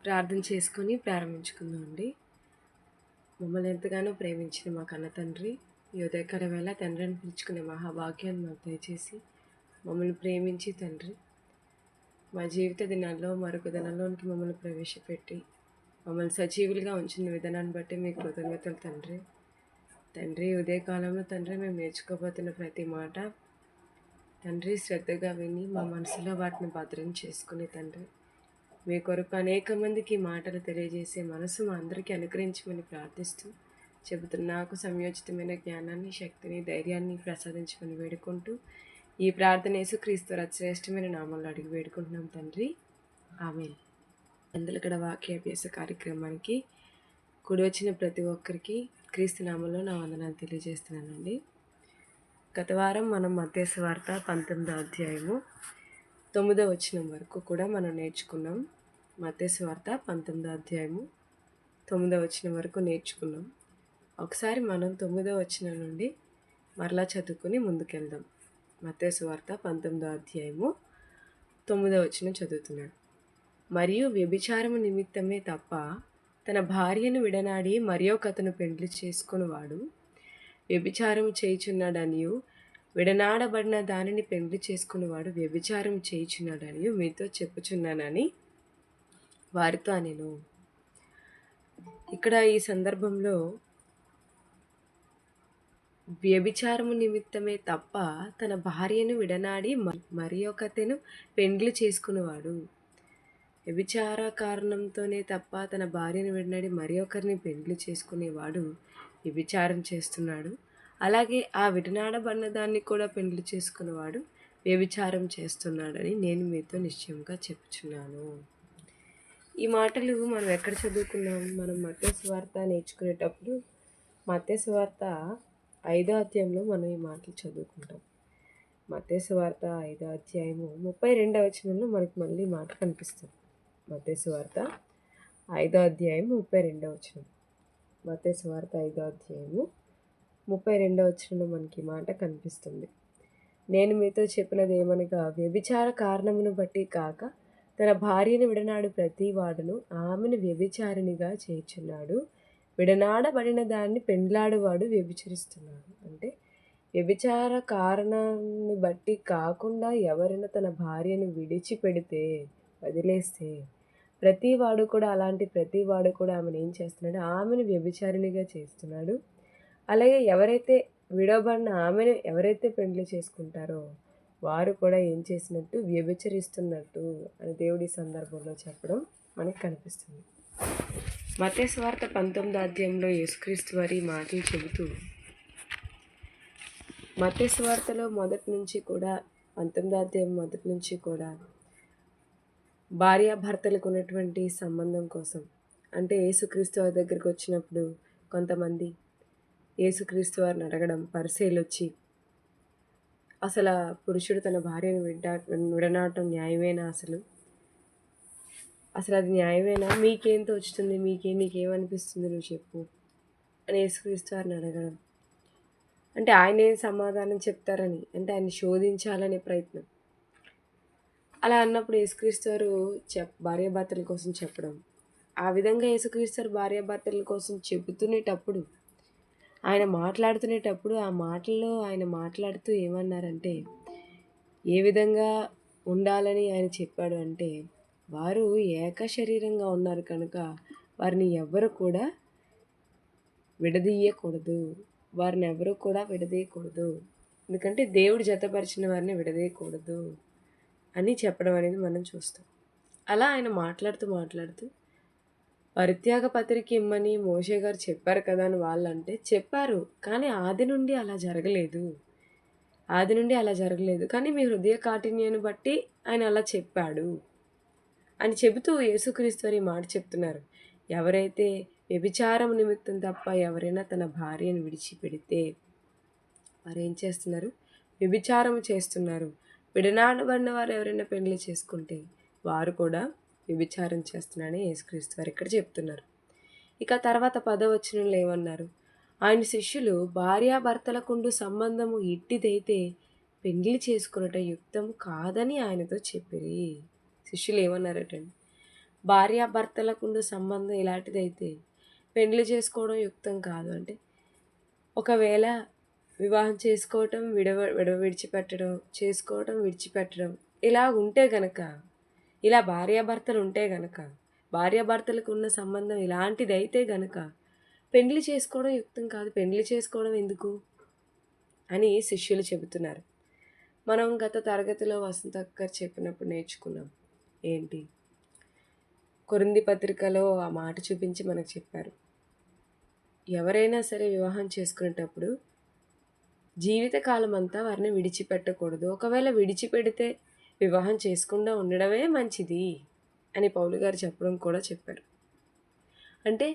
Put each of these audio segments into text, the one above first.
ప్రార్థన చేసుకొని ప్రారంభించుకుందాం అండి. మమ్మల్ని ఎంతగానో ప్రేమించిన మా కన్న తండ్రి, ఈ ఉదయకాల వేళ తండ్రిని పిలుచుకునే మహాభాగ్యాన్ని మాకు దయచేసి మమ్మల్ని ప్రేమించి తండ్రి మా జీవిత దినాల్లో మరొక దినంలోనికి మమ్మల్ని ప్రవేశపెట్టి మమ్మల్ని సజీవులుగా ఉంచిన విధానాన్ని బట్టి మీకు కృతజ్ఞతలు తండ్రి. తండ్రి ఉదయకాలంలో తండ్రి మేము నేర్చుకోబోతున్న ప్రతి మాట తండ్రి శ్రద్ధగా విని మా మనసులో వాటిని భద్రం చేసుకుని తండ్రి మీ కొరకు అనేక మందికి మాటలు తెలియజేసే మనసు మా అందరికీ అనుగ్రహించమని ప్రార్థిస్తూ చెబుతున్న నాకు సంయోచితమైన జ్ఞానాన్ని, శక్తిని, ధైర్యాన్ని ప్రసాదించమని వేడుకుంటూ ఈ ప్రార్థన యేసుక్రీస్తు శ్రేష్టమైన నామంలో అడిగి వేడుకుంటున్నాం తండ్రి, ఆమేన్. అందులో ఇక్కడ వాక్యాభ్యాస కార్యక్రమానికి కూడి వచ్చిన ప్రతి ఒక్కరికి క్రీస్తు నామంలో నా వందనాలు తెలియజేస్తున్నానండి. గత వారం మనం మత్తయి సువార్త 19వ అధ్యాయము 9వ వచనం వరకు కూడా మనం నేర్చుకున్నాం. మత్తయి సువార్త 19వ అధ్యాయము 9వ వచనం వరకు నేర్చుకున్నాం. ఒకసారి మనం 9వ వచనం నుండి మరలా చదువుకుని ముందుకెళ్దాం. మత్తయి సువార్త 19వ అధ్యాయము 9వ వచనం చదువుతున్నాడు. మరియు వ్యభిచారము నిమిత్తమే తప్ప తన భార్యను విడనాడి మరి ఒకతను పెండ్లి చేసుకునివాడు వ్యభిచారం చేయుచున్నాడనియు, విడనాడబడిన దానిని పెండ్లి చేసుకునేవాడు వ్యభిచారం చేయుచున్నాడనియు మీతో చెప్పుచున్నానని వారితో అనెను. ఇక్కడ ఈ సందర్భంలో వ్యభిచారము నిమిత్తమే తప్ప తన భార్యను విడనాడి మరి ఒకతను పెండ్లి చేసుకునేవాడు, వ్యభిచార కారణంతోనే తప్ప తన భార్యను విడనాడి మరి ఒకరిని పెండ్లి చేసుకునేవాడు వ్యభిచారం చేస్తున్నాడు. అలాగే ఆ విడనాడబడిన దాన్ని కూడా పెండ్లి చేసుకునేవాడు వ్యభిచారం చేస్తున్నాడని నేను మీతో నిశ్చయంగా చెప్పుచున్నాను. ఈ మాటలు మనం ఎక్కడ చదువుకున్నాం? మనం మత్తయి సువార్త నేర్చుకునేటప్పుడు మత్తయి సువార్త 5వ అధ్యాయంలో మనం ఈ మాటలు చదువుకుంటాం. మత్తయి సువార్త 5వ అధ్యాయము 32వ వచనంలో మనకు మళ్ళీ మాట కనిపిస్తుంది. మత్తయి సువార్త 5వ అధ్యాయం 32వ వచనం. మత్తయి సువార్త 5వ అధ్యాయము 32వ వచనంలో మనకి మాట కనిపిస్తుంది. నేను మీతో చెప్పినది ఏమనగా, వ్యభిచార కారణమును బట్టి కాక తన భార్యను విడనాడు ప్రతి వాడును ఆమెను వ్యభిచారిణిగా చేర్చున్నాడు, విడనాడబడిన దాన్ని పెండ్లాడువాడు వ్యభిచరిస్తున్నాడు. అంటే వ్యభిచార కారణాన్ని బట్టి కాకుండా ఎవరైనా తన భార్యను విడిచిపెడితే, వదిలేస్తే ప్రతివాడు కూడా ఆమెను ఏం చేస్తున్నాడు? ఆమెను వ్యభిచారిణిగా చేస్తున్నాడు. అలాగే ఎవరైతే విడవబడిన ఆమెను ఎవరైతే పెండ్లి చేసుకుంటారో వారు కూడా ఏం చేసినట్టు? వ్యభిచరిస్తున్నట్టు అని దేవుడి సందర్భంలో చెప్పడం మనకు కనిపిస్తుంది. మత్తయి సువార్త 19వ అధ్యాయంలో యేసుక్రీస్తు వారి మాటలు చెబుతూ మత్తయి సువార్తలో మొదటి నుంచి కూడా 19వ అధ్యాయం మొదటి నుంచి కూడా భార్యాభర్తలకు ఉన్నటువంటి సంబంధం కోసం, అంటే యేసుక్రీస్తు వారి దగ్గరికి వచ్చినప్పుడు కొంతమంది యేసుక్రీస్తు వారిని అడగడం, పరిసయ్యులు వచ్చి అసలు పురుషుడు తన భార్యను విడనాడటం న్యాయమేనా? అసలు అది న్యాయమేనా? మీకేం తోచుతుంది? నీకేమనిపిస్తుంది? నువ్వు చెప్పు అని యేసుక్రీస్తు వారిని అడగడం. అంటే ఆయన ఏం సమాధానం చెప్తారని, అంటే ఆయన శోధించాలనే ప్రయత్నం. అలా అన్నప్పుడు యేసుక్రీస్తు వారు భార్యాభర్తల కోసం చెప్పడం, ఆ విధంగా యేసుక్రీస్తు వారు భార్యాభర్తల కోసం చెబుతునేటప్పుడు, ఆయన మాట్లాడుతునేటప్పుడు ఆ మాటల్లో ఆయన మాట్లాడుతూ ఏమన్నారంటే, ఏ విధంగా ఉండాలని ఆయన చెప్పాడు అంటే, వారు ఏక శరీరంగా ఉన్నారు కనుక వారిని ఎవరు కూడా విడదీయకూడదు. ఎందుకంటే దేవుడు జతపరిచిన వారిని విడదీయకూడదు అని చెప్పడం అనేది మనం చూస్తాం. అలా ఆయన మాట్లాడుతూ పరిత్యాగ పత్రిక ఇమ్మని మోషే గారు చెప్పారు కదా అని వాళ్ళంటే చెప్పారు, కానీ ఆది నుండి అలా జరగలేదు. కానీ మీ హృదయ కాఠిన్యాన్ని బట్టి ఆయన అలా చెప్పాడు అని చెబుతూ యేసుక్రీస్తు వారి మాట చెప్తున్నారు. ఎవరైతే వ్యభిచారం నిమిత్తం తప్ప ఎవరైనా తన భార్యను విడిచిపెడితే వారు ఏం చేస్తున్నారు? వ్యభిచారం చేస్తున్నారు. విడనాడబడిన వారు ఎవరైనా పెళ్లి చేసుకుంటే వారు కూడా వ్యభిచారం చేస్తున్నారని యేసుక్రీస్తు వారు ఇక్కడ చెప్తున్నారు. ఇక తర్వాత 10వ వచనంలో ఏమన్నారు? ఆయన శిష్యులు భార్యాభర్తలకుండు సంబంధము ఇట్టిదైతే పెండ్లి చేసుకున్నట యుక్తం కాదని ఆయనతో చెప్పిరి. శిష్యులు ఏమన్నారటండి? భార్యాభర్తలకుండు సంబంధం ఇలాంటిదైతే పెండ్లి చేసుకోవడం యుక్తం కాదు. అంటే ఒకవేళ వివాహం చేసుకోవటం, విడిచిపెట్టడం, చేసుకోవటం, విడిచిపెట్టడం ఇలా ఉంటే గనక, ఇలా భార్యాభర్తలు ఉంటే గనక, భార్యాభర్తలకు ఉన్న సంబంధం ఇలాంటిదైతే గనక పెండ్లి చేసుకోవడం యుక్తం కాదు. పెండ్లి చేసుకోవడం ఎందుకు అని శిష్యులు చెబుతున్నారు. మనం గత తరగతిలో వసంతక్క గారు చెప్పినప్పుడు నేర్చుకున్నాం. ఏంటి? కొరింథీ పత్రికలో ఆ మాట చూపించి మనకు చెప్పారు. ఎవరైనా సరే వివాహం చేసుకునేటప్పుడు జీవితకాలం అంతా వారిని విడిచిపెట్టకూడదు. ఒకవేళ విడిచిపెడితే వివాహం చేసుకుండా ఉండడమే మంచిది అని పౌలు గారు చెప్పడం కూడా చెప్పారు. అంటే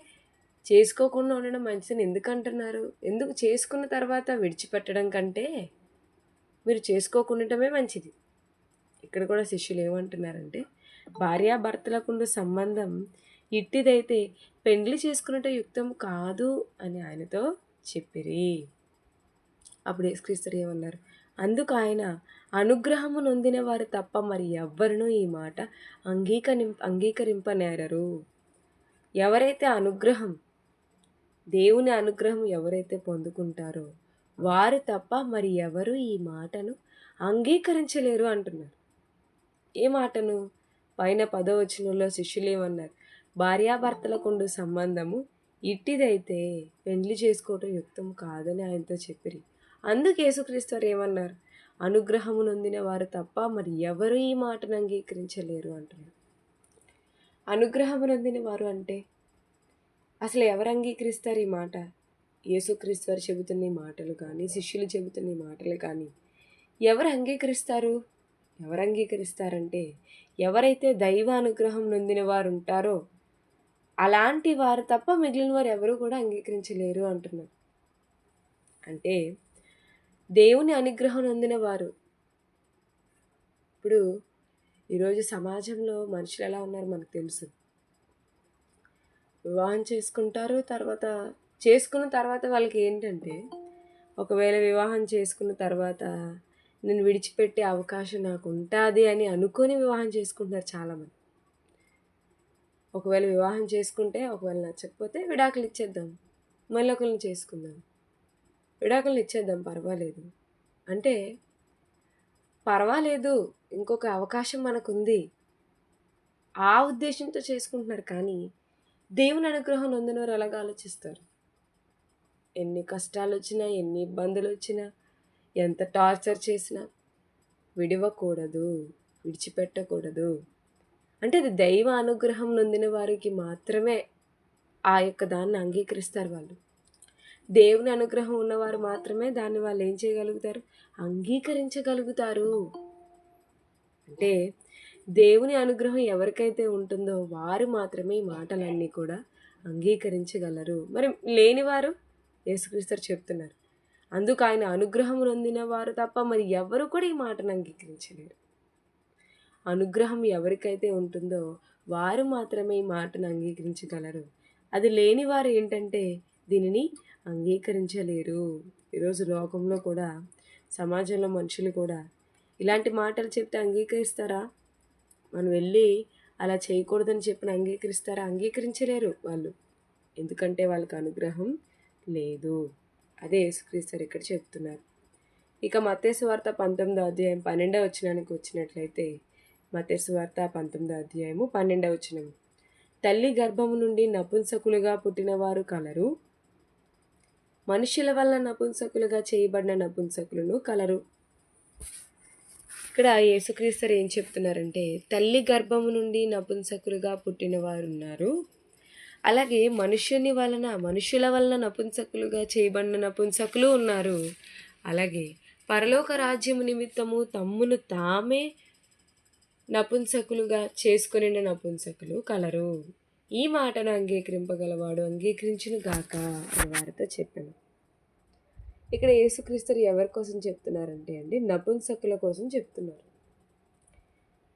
చేసుకోకుండా ఉండడం మంచిదని ఎందుకు అంటున్నారు? ఎందుకు చేసుకున్న తర్వాత విడిచిపెట్టడం కంటే మీరు చేసుకోకుండటమే మంచిది. ఇక్కడ కూడా శిష్యులు ఏమంటున్నారంటే, భార్యాభర్తలకుండు సంబంధం ఇట్టిదైతే పెండ్లి చేసుకున్నట్టు యుక్తం కాదు అని ఆయనతో చెప్పిరి. అప్పుడు యేసుక్రీస్తు ఏమన్నారు? అందుకు ఆయన, అనుగ్రహము నొందిన వారు తప్ప మరి ఎవ్వరునూ ఈ మాట అంగీకరింపనేరరు. ఎవరైతే దేవుని అనుగ్రహం ఎవరైతే పొందుకుంటారో వారు తప్ప మరి ఎవరు ఈ మాటను అంగీకరించలేరు అంటున్నారు. ఏ మాటను? పైన 10వ వచనంలో శిష్యులు ఏమన్నారు? భార్యాభర్తలకుండు సంబంధము ఇట్టిదైతే పెండ్లి చేసుకోవటం యుక్తం కాదని ఆయనతో చెప్పిరి. అందుకు యేసుక్రీస్తు వారు ఏమన్నారు? అనుగ్రహము నొందిన వారు తప్ప మరి ఎవరు ఈ మాటను అంగీకరించలేరు అంటున్నారు. అనుగ్రహము నొందిన వారు అంటే అసలు ఎవరు అంగీకరిస్తారు ఈ మాట? యేసుక్రీస్తు వారు చెబుతున్న ఈ మాటలు కానీ, శిష్యులు చెబుతున్న ఈ మాటలు కానీ ఎవరు అంగీకరిస్తారు? ఎవరు అంగీకరిస్తారంటే ఎవరైతే దైవ అనుగ్రహం నొందిన వారు ఉంటారో అలాంటి వారు తప్ప మిగిలిన వారు ఎవరు కూడా అంగీకరించలేరు అంటున్నారు. అంటే దేవుని అనుగ్రహం నొందిన వారు. ఇప్పుడు ఈరోజు సమాజంలో మనుషులు ఎలా ఉన్నారు మనకు తెలుసు. వివాహం చేసుకున్న తర్వాత వాళ్ళకి ఏంటంటే, ఒకవేళ వివాహం చేసుకున్న తర్వాత నేను విడిచిపెట్టే అవకాశం నాకు ఉంటుంది అని అనుకొని వివాహం చేసుకుంటున్నారు చాలామంది. ఒకవేళ వివాహం చేసుకుంటే ఒకవేళ నచ్చకపోతే విడాకులు ఇచ్చేద్దాం, మళ్ళీ ఒకరిని చేసుకుందాం, విడాకులు ఇచ్చేద్దాం, పర్వాలేదు అంటే పర్వాలేదు ఇంకొక అవకాశం మనకుంది ఆ ఉద్దేశంతో చేసుకుంటున్నారు. కానీ దేవుని అనుగ్రహం నొందినవారు ఎలాగ ఆలోచిస్తారు? ఎన్ని కష్టాలు వచ్చినా, ఎన్ని ఇబ్బందులు వచ్చినా, ఎంత టార్చర్ చేసినా విడవకూడదు, విడిచిపెట్టకూడదు. అంటే అది దైవ అనుగ్రహం నొందిన వారికి మాత్రమే ఆ యొక్క దాన్ని అంగీకరిస్తారు. వాళ్ళు దేవుని అనుగ్రహం ఉన్నవారు మాత్రమే దాన్ని వాళ్ళు ఏం చేయగలుగుతారు? అంగీకరించగలుగుతారు. అంటే దేవుని అనుగ్రహం ఎవరికైతే ఉంటుందో వారు మాత్రమే ఈ మాటలన్నీ కూడా అంగీకరించగలరు. మరి లేనివారు యేసుక్రీస్తు చెప్తున్నారు. అందుకు ఆయన అనుగ్రహం నొందిన వారు తప్ప మరి ఎవరు కూడా ఈ మాటను అంగీకరించలేరు. అనుగ్రహం ఎవరికైతే ఉంటుందో వారు మాత్రమే ఈ మాటను అంగీకరించగలరు. అది లేని వారు ఏంటంటే దీనిని అంగీకరించలేరు. ఈరోజు లోకంలో కూడా, సమాజంలో మనుషులు కూడా ఇలాంటి మాటలు చెప్తే అంగీకరిస్తారా? మనం వెళ్ళి అలా చేయకూడదని చెప్పిన అంగీకరిస్తారా? అంగీకరించలేరు వాళ్ళు. ఎందుకంటే వాళ్ళకి అనుగ్రహం లేదు. అదే యేసుక్రీస్తు ఇక్కడ చెప్తున్నారు. ఇక మత్తయి సువార్త 19వ అధ్యాయం 12వ వచనానికి వచ్చినట్లయితే, మత్తయి సువార్త 19వ అధ్యాయము 12వ వచనం. తల్లి గర్భము నుండి నపుంసకులుగా పుట్టిన వారు కలరు, మనుషుల వల్ల నపుంసకులుగా చేయబడిన నపుంసకులను కలరు. ఇక్కడ యేసుక్రీస్తు ఏం చెప్తున్నారంటే, తల్లి గర్భము నుండి నపుంసకులుగా పుట్టిన వారు ఉన్నారు, అలాగే మనుషుల వలన నపుంసకులుగా చేయబడిన నపుంసకులు ఉన్నారు, అలాగే పరలోక రాజ్యము నిమిత్తము తమ్మును తామే నపుంసకులుగా చేసుకుని నపుంసకులు కలరు. ఈ మాటను అంగీకరింపగలవాడు అంగీకరించును గాక అని వారితో చెప్పాను. ఇక్కడ యేసుక్రీస్తు ఎవరి కోసం చెప్తున్నారంటే అండి, నపుంసకుల కోసం చెప్తున్నారు.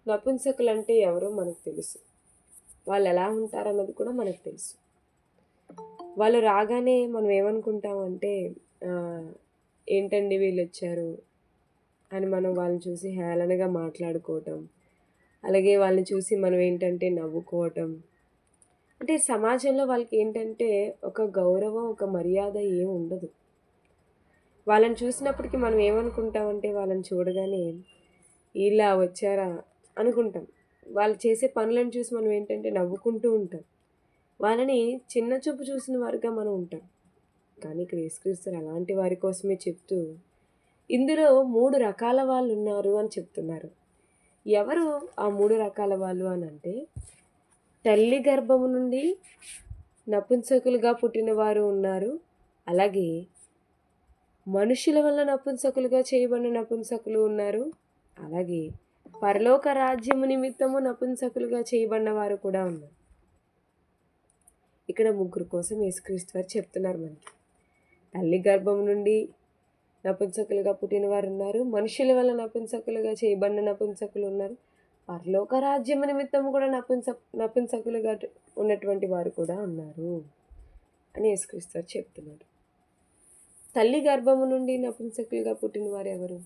నపుంసకులు అంటే ఎవరో మనకు తెలుసు, వాళ్ళు ఎలా ఉంటారన్నది కూడా మనకు తెలుసు. వాళ్ళు రాగానే మనం ఏమనుకుంటామంటే, ఏంటండి వీళ్ళు వచ్చారు అని మనం వాళ్ళని చూసి హేళనగా మాట్లాడుకోవటం, అలాగే వాళ్ళని చూసి మనం ఏంటంటే నవ్వుకోవటం. అంటే సమాజంలో వాళ్ళకి ఏంటంటే ఒక గౌరవం, ఒక మర్యాద ఏమి ఉండదు. వాళ్ళని చూసినప్పటికి మనం ఏమనుకుంటామంటే వాళ్ళని చూడగానే ఇలా వచ్చారా అనుకుంటాం. వాళ్ళు చేసే పనులను చూసి మనం ఏంటంటే నవ్వుకుంటూ ఉంటాం. వాళ్ళని చిన్న చూపు చూసిన వారుగా మనం ఉంటాం. కానీ ఇక్కడ యేసుక్రీస్తు అలాంటి వారి కోసమే చెప్తూ ఇందులో 3 రకాల వాళ్ళున్నారు అని చెప్తున్నారు. ఎవరు ఆ 3 రకాల వాళ్ళు అనంటే, తల్లి గర్భము నుండి నపుంసకులుగా పుట్టినవారు ఉన్నారు. అలాగే మనుషుల వల్ల నపుంసకులుగా చేయబడిన నపుంసకులు ఉన్నారు. అలాగే పరలోక రాజ్యము నిమిత్తము నపుంసకులుగా చేయబడిన వారు కూడా ఉన్నారు. ఇక్కడ ముగ్గురు కోసం యేసుక్రీస్తు వారు చెప్తున్నారు మనకి. తల్లి గర్భం నుండి నపుంసకులుగా పుట్టిన వారు ఉన్నారు. మనుషుల వల్ల నపుంసకులుగా చేయబడిన నపుంసకులు ఉన్నారు. పరలోక రాజ్యము నిమిత్తము కూడా నపుంసకులుగా ఉన్నటువంటి వారు కూడా ఉన్నారు అని యేసుక్రీస్తు వారు చెప్తున్నారు. తల్లి గర్భము నుండి నపుంసకులుగా పుట్టిన వారు ఎవరు?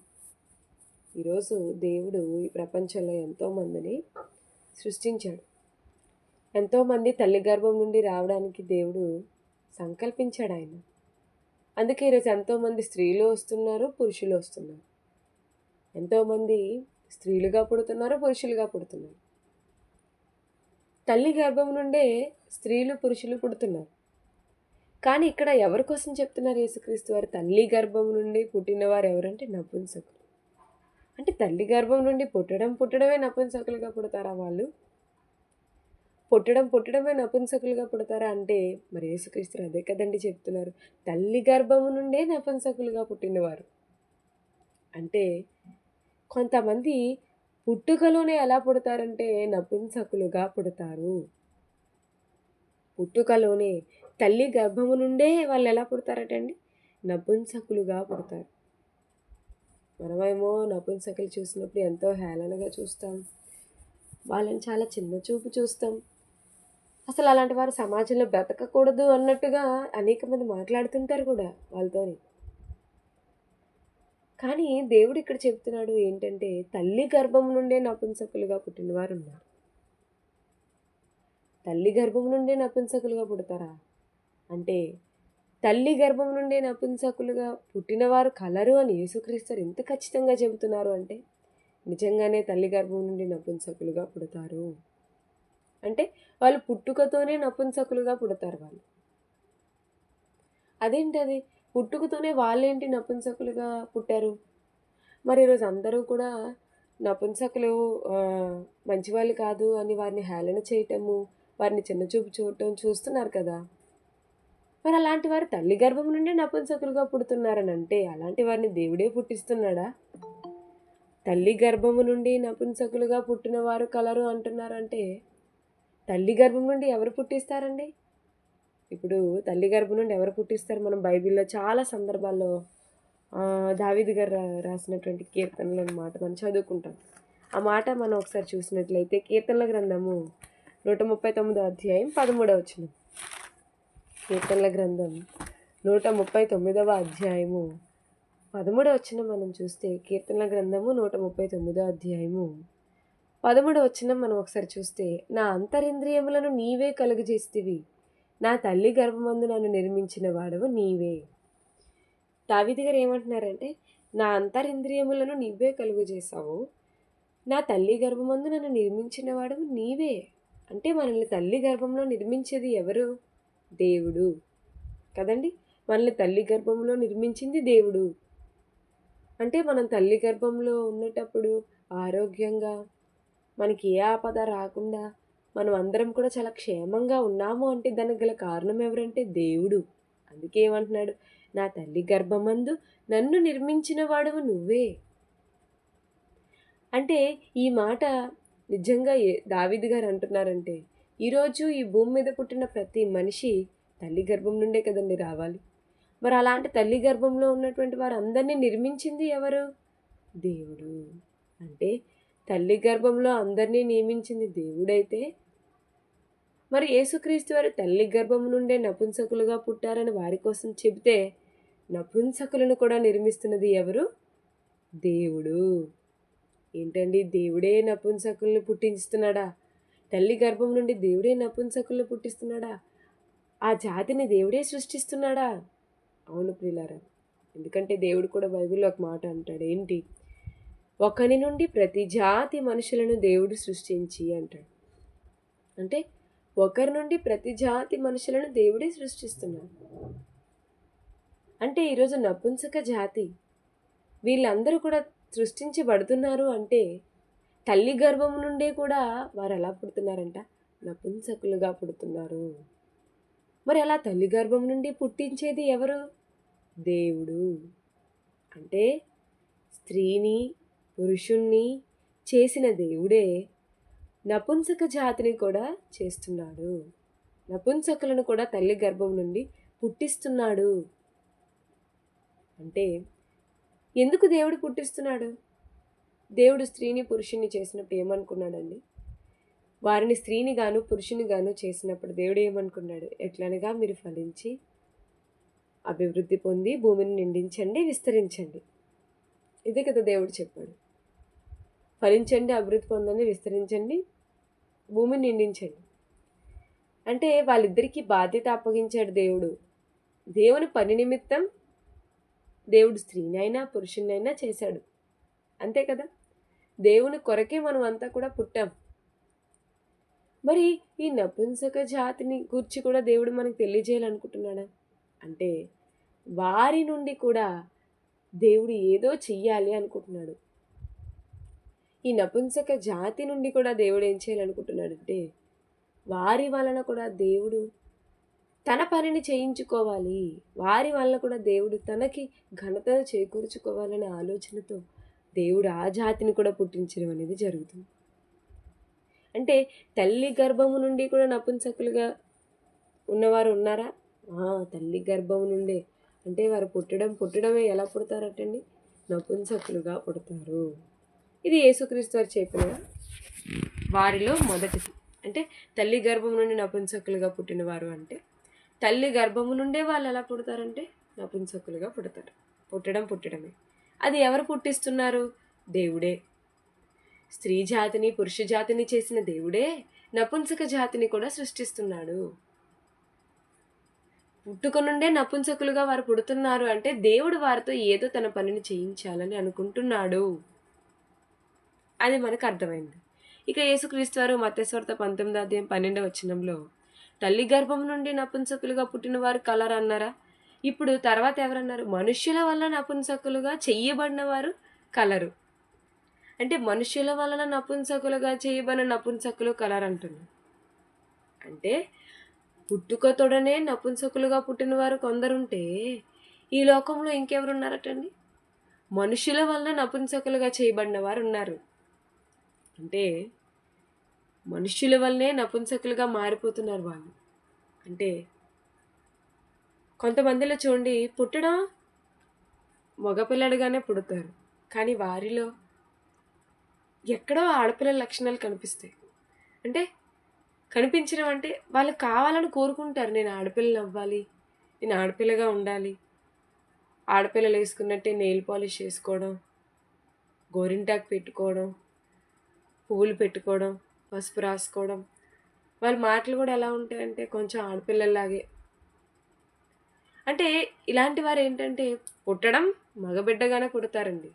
ఈరోజు దేవుడు ఈ ప్రపంచంలో ఎంతోమందిని సృష్టించాడు. ఎంతోమంది తల్లి గర్భం నుండి రావడానికి దేవుడు సంకల్పించాడు ఆయన. అందుకే ఈరోజు ఎంతోమంది స్త్రీలు వస్తున్నారు, పురుషులు వస్తున్నారు. ఎంతోమంది స్త్రీలుగా పుడుతున్నారు, పురుషులుగా పుడుతున్నారు. తల్లి గర్భం నుండే స్త్రీలు, పురుషులు పుడుతున్నారు. కానీ ఇక్కడ ఎవరి కోసం చెప్తున్నారు యేసుక్రీస్తు వారు? తల్లి గర్భం నుండి పుట్టినవారు ఎవరంటే నపుంసకులు. అంటే తల్లి గర్భం నుండి పుట్టడమే నపుంసకులుగా పుడతారా వాళ్ళు? పుట్టడమే నపుంసకులుగా పుడతారా అంటే మరి యేసుక్రీస్తు అదే కదండి చెప్తున్నారు. తల్లి గర్భము నుండే నపుంసకులుగా పుట్టినవారు. అంటే కొంతమంది పుట్టుకలోనే ఎలా పుడతారంటే నపుంసకులుగా పుడతారు. పుట్టుకలోనే తల్లి గర్భము నుండే వాళ్ళు ఎలా పుడతారటండి? నపుంసకులుగా పుడతారు. మనమేమో నపుంసకులు చూసినప్పుడు ఎంతో హేళనగా చూస్తాం. వాళ్ళని చాలా చిన్న చూపు చూస్తాం. అసలు అలాంటి వారు సమాజంలో బ్రతకకూడదు అన్నట్టుగా అనేక మంది మాట్లాడుతుంటారు కూడా వాళ్ళతోని. కానీ దేవుడు ఇక్కడ చెప్తున్నాడు ఏంటంటే తల్లి గర్భం నుండే నపుంసకులుగా పుట్టిన వారు ఉన్నారు. తల్లి గర్భం నుండే నపుంసకులుగా పుడతారా? అంటే తల్లి గర్భం నుండే నపుంసకులుగా పుట్టినవారు కలరు అని యేసుక్రీస్తు ఎంత ఖచ్చితంగా చెబుతున్నారు అంటే నిజంగానే తల్లి గర్భం నుండి నపుంసకులుగా పుడతారు. అంటే వాళ్ళు పుట్టుకతోనే నపుంసకులుగా పుడతారు వాళ్ళు. అదేంటది? పుట్టుకతోనే వాళ్ళేంటి నపుంసకులుగా పుట్టారు? మరి ఈరోజు అందరూ కూడా నపుంసకులు మంచివాళ్ళు కాదు అని వారిని హేళన చేయటము, వారిని చిన్నచూపు చూడటం చూస్తున్నారు కదా. మరి అలాంటి వారు తల్లి గర్భం నుండి నపుంసకులుగా పుడుతున్నారనంటే అలాంటి వారిని దేవుడే పుట్టిస్తున్నాడా? తల్లి గర్భము నుండి నపుంసకులుగా పుట్టిన వారు కలరు అంటున్నారంటే తల్లి గర్భం నుండి ఎవరు పుట్టిస్తారండి? ఇప్పుడు తల్లి గర్భం నుండి ఎవరు పుట్టిస్తారు? మనం బైబిల్‌లో చాలా సందర్భాల్లో దావీదు గారు రాసినటువంటి కీర్తనలు అన్నమాట మనం చదువుకుంటాం. ఆ మాట మనం ఒకసారి చూసినట్లయితే కీర్తనల గ్రంథము 139 అధ్యాయం 13వ వచనం. కీర్తనల గ్రంథం 139వ అధ్యాయము 13వ వచనం మనం చూస్తే కీర్తనల గ్రంథము 139వ అధ్యాయము 13వ వచనం మనం ఒకసారి చూస్తే నా అంతరింద్రియములను నీవే కలుగజేస్తివి, నా తల్లి గర్భమందు నన్ను నిర్మించిన వాడవు నీవే. దావీదు గారు ఏమంటున్నారంటే నా అంతరింద్రియములను నీవే కలుగజేసావు, నా తల్లి గర్భమందు నన్ను నిర్మించిన వాడవు నీవే. అంటే మనల్ని తల్లి గర్భంలో నిర్మించేది ఎవరు? దేవుడు కదండి. మనల్ని తల్లి గర్భంలో నిర్మించింది దేవుడు. అంటే మనం తల్లి గర్భంలో ఉన్నటప్పుడు ఆరోగ్యంగా మనకి ఏ ఆపద రాకుండా మనం అందరం కూడా చాలా క్షేమంగా ఉన్నాము అంటే దానికి గల కారణం ఎవరంటే దేవుడు. అందుకే ఏమంటున్నాడు? నా తల్లి గర్భమందు నన్ను నిర్మించిన వాడవు నువ్వే. అంటే ఈ మాట నిజంగా దావీదు గారు అంటున్నారంటే ఈరోజు ఈ భూమి మీద పుట్టిన ప్రతి మనిషి తల్లి గర్భం నుండే కదండి రావాలి. మరి అలాంటి తల్లి గర్భంలో ఉన్నటువంటి వారు అందరినీ నిర్మించింది ఎవరు? దేవుడు. అంటే తల్లి గర్భంలో అందరినీ నియమించింది దేవుడైతే మరి యేసుక్రీస్తు వారు తల్లి గర్భం నుండే నపుంసకులుగా పుట్టారని వారి కోసం చెబితే నపుంసకులను కూడా నిర్మిస్తున్నది ఎవరు? దేవుడు. ఏంటండి, దేవుడే నపుంసకుల్ని పుట్టిస్తున్నాడా? తల్లి గర్భం నుండి దేవుడే నపుంసకుల్ని పుట్టిస్తున్నాడా? ఆ జాతిని దేవుడే సృష్టిస్తున్నాడా? అవును ప్రియులారా. ఎందుకంటే దేవుడు కూడా బైబిల్లో ఒక మాట అంటాడు. ఏంటి? ఒకని నుండి ప్రతి జాతి మనుషులను దేవుడు సృష్టించి అంటాడు. అంటే ఒకరి నుండి ప్రతి జాతి మనుషులను దేవుడే సృష్టిస్తున్నాడు. అంటే ఈరోజు నపుంసక జాతి వీళ్ళందరూ కూడా సృష్టించబడుతున్నారు అంటే తల్లి గర్భం నుండే కూడా వారు ఎలా పుడుతున్నారంట? నపుంసకులుగా పుడుతున్నారు. మరి అలా తల్లి గర్భం నుండి పుట్టించేది ఎవరు? దేవుడు. అంటే స్త్రీని పురుషుణ్ణి చేసిన దేవుడే నపుంసక జాతిని కూడా చేస్తున్నాడు. నపుంసకులను కూడా తల్లి గర్భం నుండి పుట్టిస్తున్నాడు. అంటే ఎందుకు దేవుడు పుట్టిస్తున్నాడు? దేవుడు స్త్రీని పురుషుణ్ణి చేసినప్పుడు ఏమనుకున్నాడండి? వారిని స్త్రీని గాను పురుషుని గాను చేసినప్పుడు దేవుడు ఏమనుకున్నాడు? ఎట్లనగా మీరు ఫలించి అభివృద్ధి పొంది భూమిని నిండించండి, విస్తరించండి. ఇదే కదా దేవుడు చెప్పాడు. ఫలించండి, అభివృద్ధి పొందండి, విస్తరించండి, భూమిని నిండించండి. అంటే వాళ్ళిద్దరికీ బాధ్యత అప్పగించాడు దేవుడు. దేవుని పని నిమిత్తం దేవుడు స్త్రీనైనా పురుషునైనా చేశాడు. అంతే కదా. దేవుని కొరకే మనం అంతా కూడా పుట్టాం. మరి ఈ నపుంసక జాతిని గురించి కూడా దేవుడు మనకు తెలియజేయాలనుకుంటున్నాడా? అంటే వారి నుండి కూడా దేవుడు ఏదో చెయ్యాలి అనుకుంటున్నాడు. ఈ నపుంసక జాతి నుండి కూడా దేవుడు ఏం చేయాలనుకుంటున్నాడంటే వారి వలన కూడా దేవుడు తన పనిని చేయించుకోవాలి, వారి వలన కూడా దేవుడు తనకి ఘనతను చేకూర్చుకోవాలనే ఆలోచనతో దేవుడు ఆ జాతిని కూడా పుట్టించడం అనేది జరుగుతుంది. అంటే తల్లి గర్భము నుండి కూడా నపుంసకులుగా ఉన్నవారు ఉన్నారా? తల్లి గర్భం నుండే. అంటే వారు పుట్టడమే ఎలా పుడతారటండి? నపుంసకులుగా పుడతారు. ఇది యేసుక్రీస్తు వారు చెప్పిన వారిలో మొదటిది. అంటే తల్లి గర్భం నుండి నపుంసకులుగా పుట్టినవారు అంటే తల్లి గర్భము నుండే వాళ్ళు ఎలా పుడతారంటే నపుంసకులుగా పుడతారు. పుట్టడమే. అది ఎవరు పుట్టిస్తున్నారు? దేవుడే. స్త్రీ జాతిని పురుష జాతిని చేసిన దేవుడే నపుంసక జాతిని కూడా సృష్టిస్తున్నాడు. పుట్టుక నుండే నపుంసకులుగా వారు పుడుతున్నారు అంటే దేవుడు వారితో ఏదో తన పనిని చేయించాలని అనుకుంటున్నాడు. అది మనకు అర్థమైంది. ఇక యేసుక్రీస్తు వారు మత్తయి సువార్త 19:12 తల్లి గర్భం నుండి నపుంసకులుగా పుట్టిన వారు కలరు అన్నారా? ఇప్పుడు తర్వాత ఎవరన్నారు? మనుష్యుల వల్ల నపుంసకులుగా చెయ్యబడిన వారు కలరు. అంటే మనుష్యుల వలన నపుంసకులుగా చేయబడిన నపుంసకులు కలరు అంటున్నారు. అంటే పుట్టుకతోడనే నపుంసకులుగా పుట్టిన వారు కొందరుంటే ఈ లోకంలో ఇంకెవరున్నారటండి? మనుషుల వలన నపుంసకులుగా చేయబడిన వారు ఉన్నారు. అంటే మనుష్యుల వల్లనే నపుంసకులుగా మారిపోతున్నారు వాళ్ళు. అంటే కొంతమందిలో చూడండి, పుట్టడం మగపిల్లడిగానే పుడతారు, కానీ వారిలో ఎక్కడో ఆడపిల్లల లక్షణాలు కనిపిస్తాయి. అంటే కనిపించడం అంటే వాళ్ళు కావాలని కోరుకుంటారు, నేను ఆడపిల్లని అవ్వాలి, నేను ఆడపిల్లగా ఉండాలి. ఆడపిల్లలు వేసుకున్నట్టే నెయిల్ పాలిష్ చేసుకోవడం, గోరింటాకు పెట్టుకోవడం, పువ్వులు పెట్టుకోవడం, పసుపు రాసుకోవడం. వాళ్ళ మాటలు కూడా ఎలా ఉంటాయంటే కొంచెం ఆడపిల్లల్లాగే. అంటే ఇలాంటి వారు ఏంటంటే పుట్టడం మగబిడ్డగానే పుడతారండి,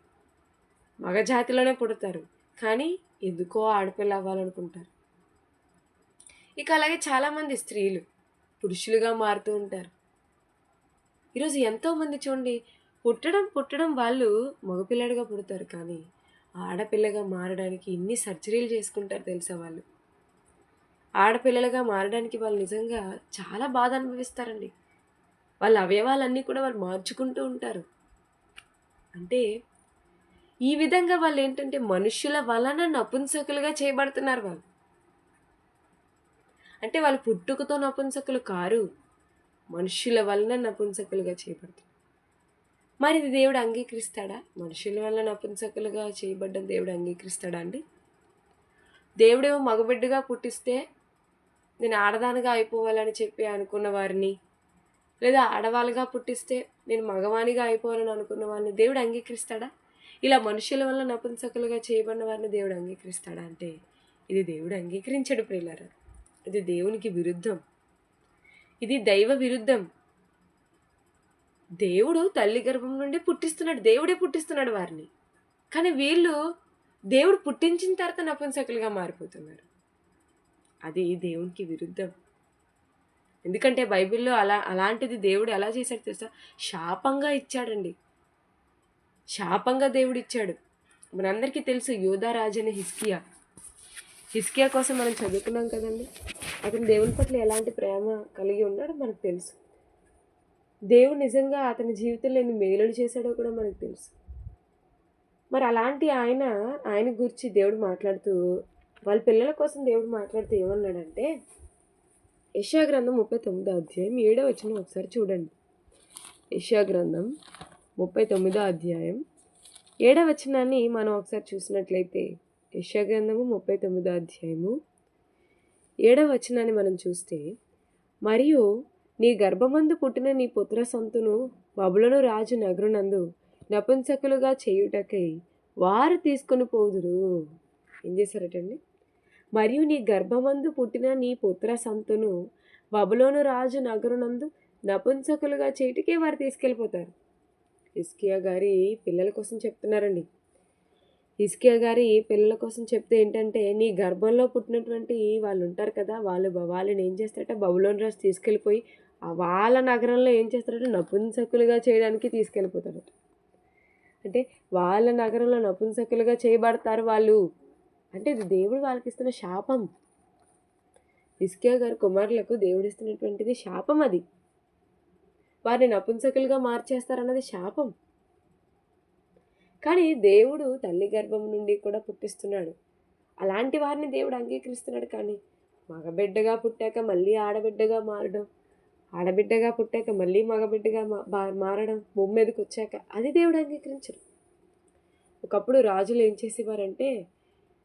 మగ జాతిలోనే పుడతారు, కానీ ఎందుకో ఆడపిల్ల అవ్వాలనుకుంటారు. ఇక అలాగే చాలామంది స్త్రీలు పురుషులుగా మారుతూ ఉంటారు. ఈరోజు ఎంతోమంది చూడండి, పుట్టడం వాళ్ళు మగపిల్లడిగా పుడతారు, కానీ ఆడపిల్లగా మారడానికి ఇన్ని సర్జరీలు చేసుకుంటారు తెలుసా వాళ్ళు. ఆడపిల్లలుగా మారడానికి వాళ్ళు నిజంగా చాలా బాధ అనుభవిస్తారండి. వాళ్ళ అవయవాలన్నీ కూడా వాళ్ళు మార్చుకుంటూ ఉంటారు. అంటే ఈ విధంగా వాళ్ళు ఏంటంటే మనుష్యుల వలన నపుంసకులుగా చేయబడుతున్నారు వాళ్ళు. అంటే వాళ్ళు పుట్టుకతో నపుంసకులు కారు, మనుష్యుల వలన నపుంసకులుగా చేయబడుతున్నారు. మరి ఇది దేవుడు అంగీకరిస్తాడా? మనుషుల వల్ల నపుంసకులుగా చేయబడ్డం దేవుడు అంగీకరిస్తాడా అండి? దేవుడేమో మగబిడ్డగా పుట్టిస్తే నేను ఆడదానిగా అయిపోవాలని చెప్పి అనుకున్న వారిని, లేదా ఆడవాళ్ళుగా పుట్టిస్తే నేను మగవానిగా అయిపోవాలని అనుకున్న వారిని దేవుడు అంగీకరిస్తాడా? ఇలా మనుషుల వల్ల నపుంసకులుగా చేయబడిన వారిని దేవుడు అంగీకరిస్తాడా అంటే ఇది దేవుడు అంగీకరించడు ప్రియులారా. ఇది దేవునికి విరుద్ధం, ఇది దైవ విరుద్ధం. దేవుడు తల్లి గర్భం నుండి పుట్టిస్తున్నాడు, దేవుడే పుట్టిస్తున్నాడు వారిని. కానీ వీళ్ళు దేవుడు పుట్టించిన తర్వాత నపుంసకులుగా మారిపోతున్నారు. అది దేవునికి విరుద్ధం. ఎందుకంటే బైబిల్లో అలాంటిది దేవుడు ఎలా చేశాడు తెలుసా? శాపంగా ఇచ్చాడండి. శాపంగా దేవుడు ఇచ్చాడు. మనందరికీ తెలుసు యోధా రాజు అనే హిజ్కియా కోసం మనం చదువుకున్నాం కదండి. అతను దేవుని పట్ల ఎలాంటి ప్రేమ కలిగి ఉన్నాడో మనకు తెలుసు. దేవుడు నిజంగా అతని జీవితంలో ఎన్ని మేలులు చేశాడో కూడా మనకు తెలుసు. మరి అలాంటి ఆయన గురించి దేవుడు మాట్లాడుతూ, వాళ్ళ పిల్లల కోసం దేవుడు మాట్లాడుతూ ఏమన్నాడంటే, యెషయా గ్రంథం 39వ అధ్యాయం 7వ వచనం ఒకసారి చూడండి. యెషయా గ్రంథం 39వ అధ్యాయం 7వ వచనాన్ని మనం ఒకసారి చూసినట్లయితే, యెషయా గ్రంథము 39వ అధ్యాయము 7వ వచనాన్ని మనం చూస్తే, మరియు నీ గర్భమందు పుట్టిన నీ పుత్ర సంతును బబులోను రాజు నగరునందు నపుంసకులుగా చేయుటకై వారు తీసుకొని పోదురు. ఏం చేశారటండి? మరియు నీ గర్భమందు పుట్టిన నీ పుత్ర సంతును బబులోను రాజు నగరునందు నపుంసకులుగా చేయుటకే వారు తీసుకెళ్ళిపోతారు. హిజ్కియా గారి పిల్లల కోసం చెప్తున్నారండి. హిజ్కియా గారి పిల్లల కోసం చెప్తే ఏంటంటే, నీ గర్భంలో పుట్టినటువంటి వాళ్ళు ఉంటారు కదా, వాళ్ళని ఏం చేస్తారంటే బబులోను రాజు తీసుకెళ్ళిపోయి వాళ్ళ నగరంలో ఏం చేస్తారంటే నపుంసకులుగా చేయడానికి తీసుకెళ్ళిపోతారు. అంటే వాళ్ళ నగరంలో నపుంసకులుగా చేయబడతారు వాళ్ళు. అంటే ఇది దేవుడు వాళ్ళకి ఇస్తున్న శాపం. హిజ్కియా గారి కుమారులకు దేవుడు ఇస్తున్నటువంటిది శాపం. అది వారిని నపుంసకులుగా మార్చేస్తారన్నది శాపం. కానీ దేవుడు తల్లి గర్భం నుండి కూడా పుట్టిస్తున్నాడు. అలాంటి వారిని దేవుడు అంగీకరిస్తున్నాడు. కానీ మగబిడ్డగా పుట్టాక మళ్ళీ ఆడబిడ్డగా మారడం, ఆడబిడ్డగా పుట్టాక మళ్ళీ మగబిడ్డగా మారడం, భూమి మీదకి వచ్చాక అది దేవుడు అంగీకరించరు. ఒకప్పుడు రాజులు ఏం చేసేవారంటే,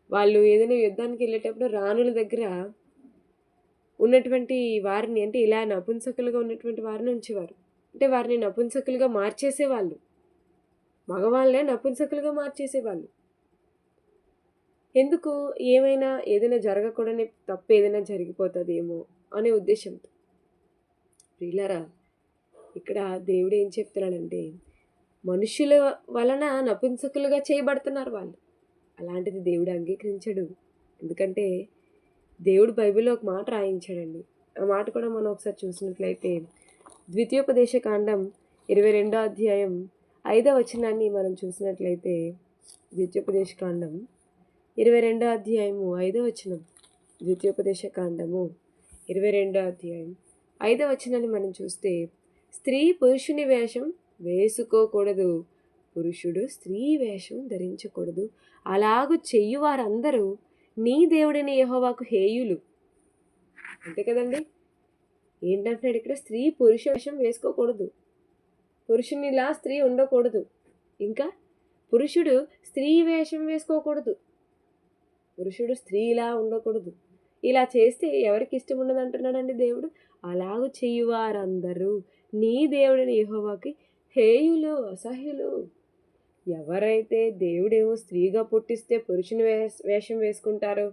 వాళ్ళు ఏదైనా యుద్ధానికి వెళ్ళేటప్పుడు రాణుల దగ్గర ఉన్నటువంటి వారిని, అంటే ఇలా నపుంసకులుగా ఉన్నటువంటి వారిని ఉంచేవారు. అంటే వారిని నపుంసకులుగా మార్చేసేవాళ్ళు. మగవాళ్ళనే నపుంసకులుగా మార్చేసేవాళ్ళు. ఎందుకు? ఏదైనా జరగకూడని తప్పు ఏదైనా జరిగిపోతుందేమో అనే ఉద్దేశంతో. ప్రియులారా, ఇక్కడ దేవుడు ఏం చెప్తున్నాడంటే, మనుషుల వలన నపుంసకులుగా చేయబడుతున్నారు వాళ్ళు. అలాంటిది దేవుడు అంగీకరించడు. ఎందుకంటే దేవుడు బైబిల్లో ఒక మాట రాయించాడండి. ఆ మాట కూడా మనం ఒకసారి చూసినట్లయితే, ద్వితీయోపదేశ కాండం 22వ అధ్యాయం 5వ వచనాన్ని మనం చూసినట్లయితే, ద్వితీయోపదేశ కాండం 22వ అధ్యాయము 5వ వచనం, ద్వితీయోపదేశ కాండము 22వ అధ్యాయం 5వ వచనాన్ని మనం చూస్తే, స్త్రీ పురుషుని వేషం వేసుకోకూడదు, పురుషుడు స్త్రీ వేషం ధరించకూడదు, అలాగూ చెయ్యువారందరూ నీ దేవుడైన యెహోవాకు హేయులు. అంతే కదండి. ఏంటంటున్నాడు ఇక్కడ? స్త్రీ పురుష వేషం వేసుకోకూడదు, పురుషునిలా స్త్రీ ఉండకూడదు, ఇంకా పురుషుడు స్త్రీ వేషం వేసుకోకూడదు, పురుషుడు స్త్రీలా ఉండకూడదు. ఇలా చేస్తే ఎవరికి ఇష్టం ఉండదు అంటున్నాడండి దేవుడు. అలాగూ చెయ్యువారందరూ నీ దేవుడైన యెహోవాకి హేయులు, అసహ్యులు. ఎవరైతే దేవుడేమో స్త్రీగా పుట్టిస్తే పురుషుని వేషం వేసుకుంటారో,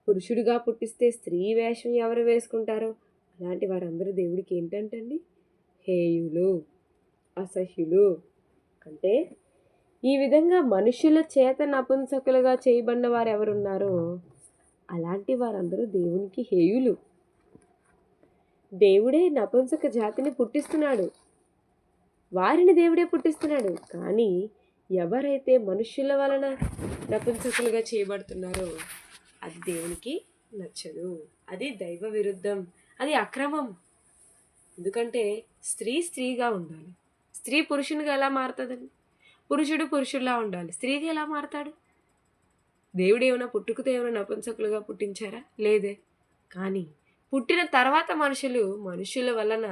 పురుషుడిగా పుట్టిస్తే స్త్రీ వేషం ఎవరు వేసుకుంటారో, అలాంటి వారందరూ దేవుడికి ఏంటంటండి? హేయులు, అసహ్యులు. అంటే ఈ విధంగా మనుషుల చేత నపుంసకులుగా చేయబడిన వారు ఎవరున్నారో అలాంటి వారందరూ దేవునికి హేయులు. దేవుడే నపుంసక జాతిని పుట్టిస్తున్నాడు, వారిని దేవుడే పుట్టిస్తున్నాడు. కానీ ఎవరైతే మనుషుల వలన నపుంసకులుగా చేయబడుతున్నారో అది దేవునికి నచ్చదు. అది దైవ విరుద్ధం, అది అక్రమం. ఎందుకంటే స్త్రీ స్త్రీగా ఉండాలి. స్త్రీ పురుషునిగా ఎలా మారుతుందండి? పురుషుడు పురుషుల్లా ఉండాలి. స్త్రీగా ఎలా మారతాడు? దేవుడు ఏమైనా పుట్టుకతో ఏమైనా నపుంసకులుగా పుట్టించారా? లేదే. కానీ పుట్టిన తర్వాత మనుషుల వలన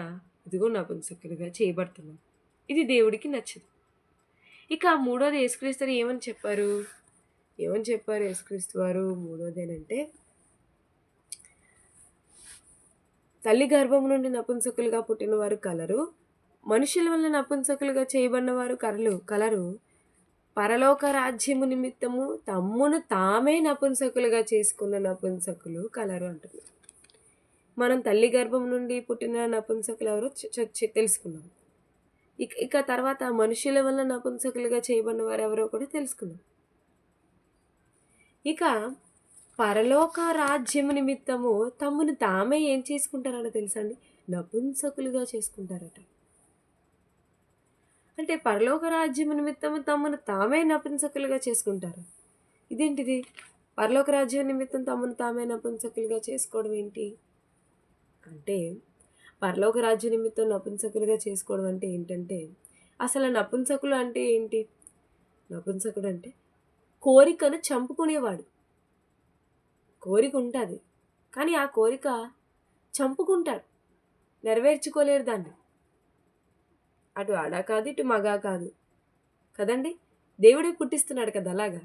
ఇదిగో నపుంసకులుగా చేయబడుతున్నారు. ఇది దేవుడికి నచ్చదు. ఇక మూడోది యేసుక్రీస్తు ఏమని చెప్పారు? యేసుక్రీస్తు వారు మూడోదేనంటే, తల్లి గర్భం నుండి నపుంసకులుగా పుట్టిన వారు కలరు, మనుషుల వల్ల నపుంసకులుగా చేయబడిన వారు కలరు. పరలోక రాజ్యము నిమిత్తము తమ్మును తామే నపుంసకులుగా చేసుకున్న నపుంసకులు కలరు అంటున్నారు. మనం తల్లి గర్భం నుండి పుట్టిన నపుంసకులు ఎవరో తెలుసుకున్నాం. ఇక తర్వాత మనుషుల వల్ల నపుంసకులుగా చేయబడిన వారు ఎవరో కూడా తెలుసుకున్నాం. ఇక పరలోక రాజ్యము నిమిత్తము తమ్మును తామే ఏం చేసుకుంటారట తెలుసా అండి? నపుంసకులుగా చేసుకుంటారట. అంటే పరలోక రాజ్యము నిమిత్తము తమ్మును తామే నపుంసకులుగా చేసుకుంటారు. ఇదేంటిది? పరలోక రాజ్యం నిమిత్తం తమ్మును తామే నపుంసకులుగా చేసుకోవడం ఏంటి అంటే, పరలోక రాజ్య నిమిత్తం నపుంసకులుగా చేసుకోవడం అంటే ఏంటంటే, అసలు నపుంసకులు అంటే ఏంటి? నపుంసకుడు అంటే కోరికను చంపుకునేవాడు. కోరిక ఉంటుంది, కానీ ఆ కోరిక చంపుకుంటాడు, నెరవేర్చుకోలేరు దాన్ని. అటు ఆడ కాదు, ఇటు మగా కాదు కదండి. దేవుడే పుట్టిస్తున్నాడు కదా అలాగా.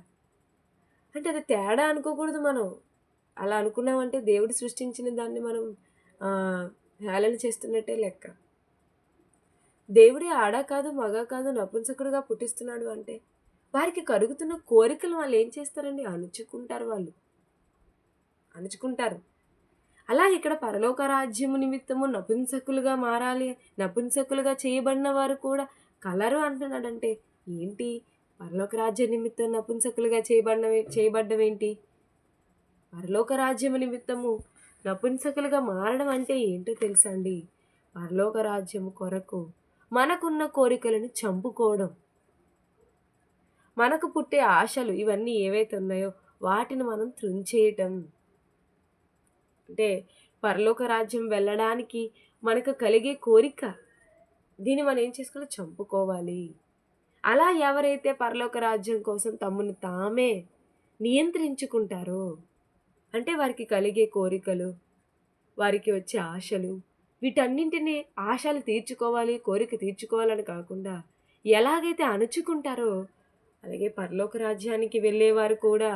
అంటే అది తేడా అనుకోకూడదు మనం. అలా అనుకున్నామంటే దేవుడు సృష్టించిన దాన్ని మనం హేళన చేస్తున్నట్టే లెక్క. దేవుడే ఆడ కాదు, మగ కాదు, నపుంసకుడుగా పుట్టిస్తున్నాడు అంటే వారికి కలుగుతున్న కోరికలు వాళ్ళు ఏం చేస్తారండి? అణుచుకుంటారు. అలా ఇక్కడ పరలోక రాజ్యము నిమిత్తము నపుంసకులుగా మారాలి, నపుంసకులుగా చేయబడిన వారు కూడా కలరు అంటున్నాడంటే ఏంటి? పరలోక రాజ్య నిమిత్తం నపుంసకులుగా చేయబడ్డం ఏంటి? పరలోక రాజ్యము నిమిత్తము నపుంసకులుగా మారడం అంటే ఏంటో తెలుసా అండి? పరలోక రాజ్యము కొరకు మనకున్న కోరికలను చంపుకోవడం, మనకు పుట్టే ఆశలు ఇవన్నీ ఏవైతే ఉన్నాయో వాటిని మనం త్రుంచేయటం. అంటే పరలోక రాజ్యం వెళ్ళడానికి మనకు కలిగే కోరిక, దీన్ని మనం ఏం చేసుకోవాలి? చంపుకోవాలి. అలా ఎవరైతే పరలోక రాజ్యం కోసం తమను తామే నియంత్రించుకుంటారో, అంటే వారికి కలిగే కోరికలు, వారికి వచ్చే ఆశలు, వీటన్నింటినీ ఆశలు తీర్చుకోవాలి, కోరిక తీర్చుకోవాలని కాకుండా ఎలాగైతే అణుచుకుంటారో, అలాగే పరలోక రాజ్యానికి వెళ్ళేవారు కూడా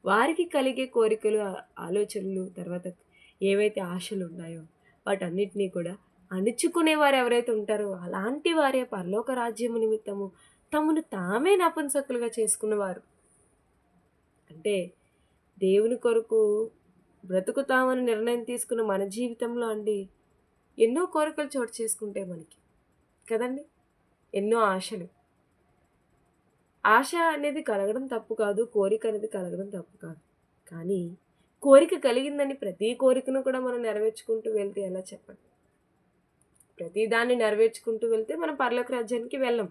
వారికి కలిగే కోరికలు, ఆలోచనలు, తర్వాత ఏవైతే ఆశలు ఉన్నాయో వాటన్నిటినీ కూడా అణుచుకునేవారు ఎవరైతే ఉంటారో అలాంటి వారే పరలోక రాజ్యము నిమిత్తము తమను తామే నపుంసకులుగా చేసుకున్నవారు. అంటే దేవుని కొరకు బ్రతుకుతామని నిర్ణయం తీసుకున్న మన జీవితంలో అండి ఎన్నో కోరికలు చోటు చేసుకుంటే మనకి కదండి, ఎన్నో ఆశలు. ఆశ అనేది కలగడం తప్పు కాదు, కోరిక అనేది కలగడం తప్పు కాదు. కానీ కోరిక కలిగిందని ప్రతి కోరికను కూడా మనం నెరవేర్చుకుంటూ వెళ్తే ఎలా చెప్పండి? ప్రతిదాన్ని నెరవేర్చుకుంటూ వెళ్తే మనం పరలోక రాజ్యానికి వెళ్ళం.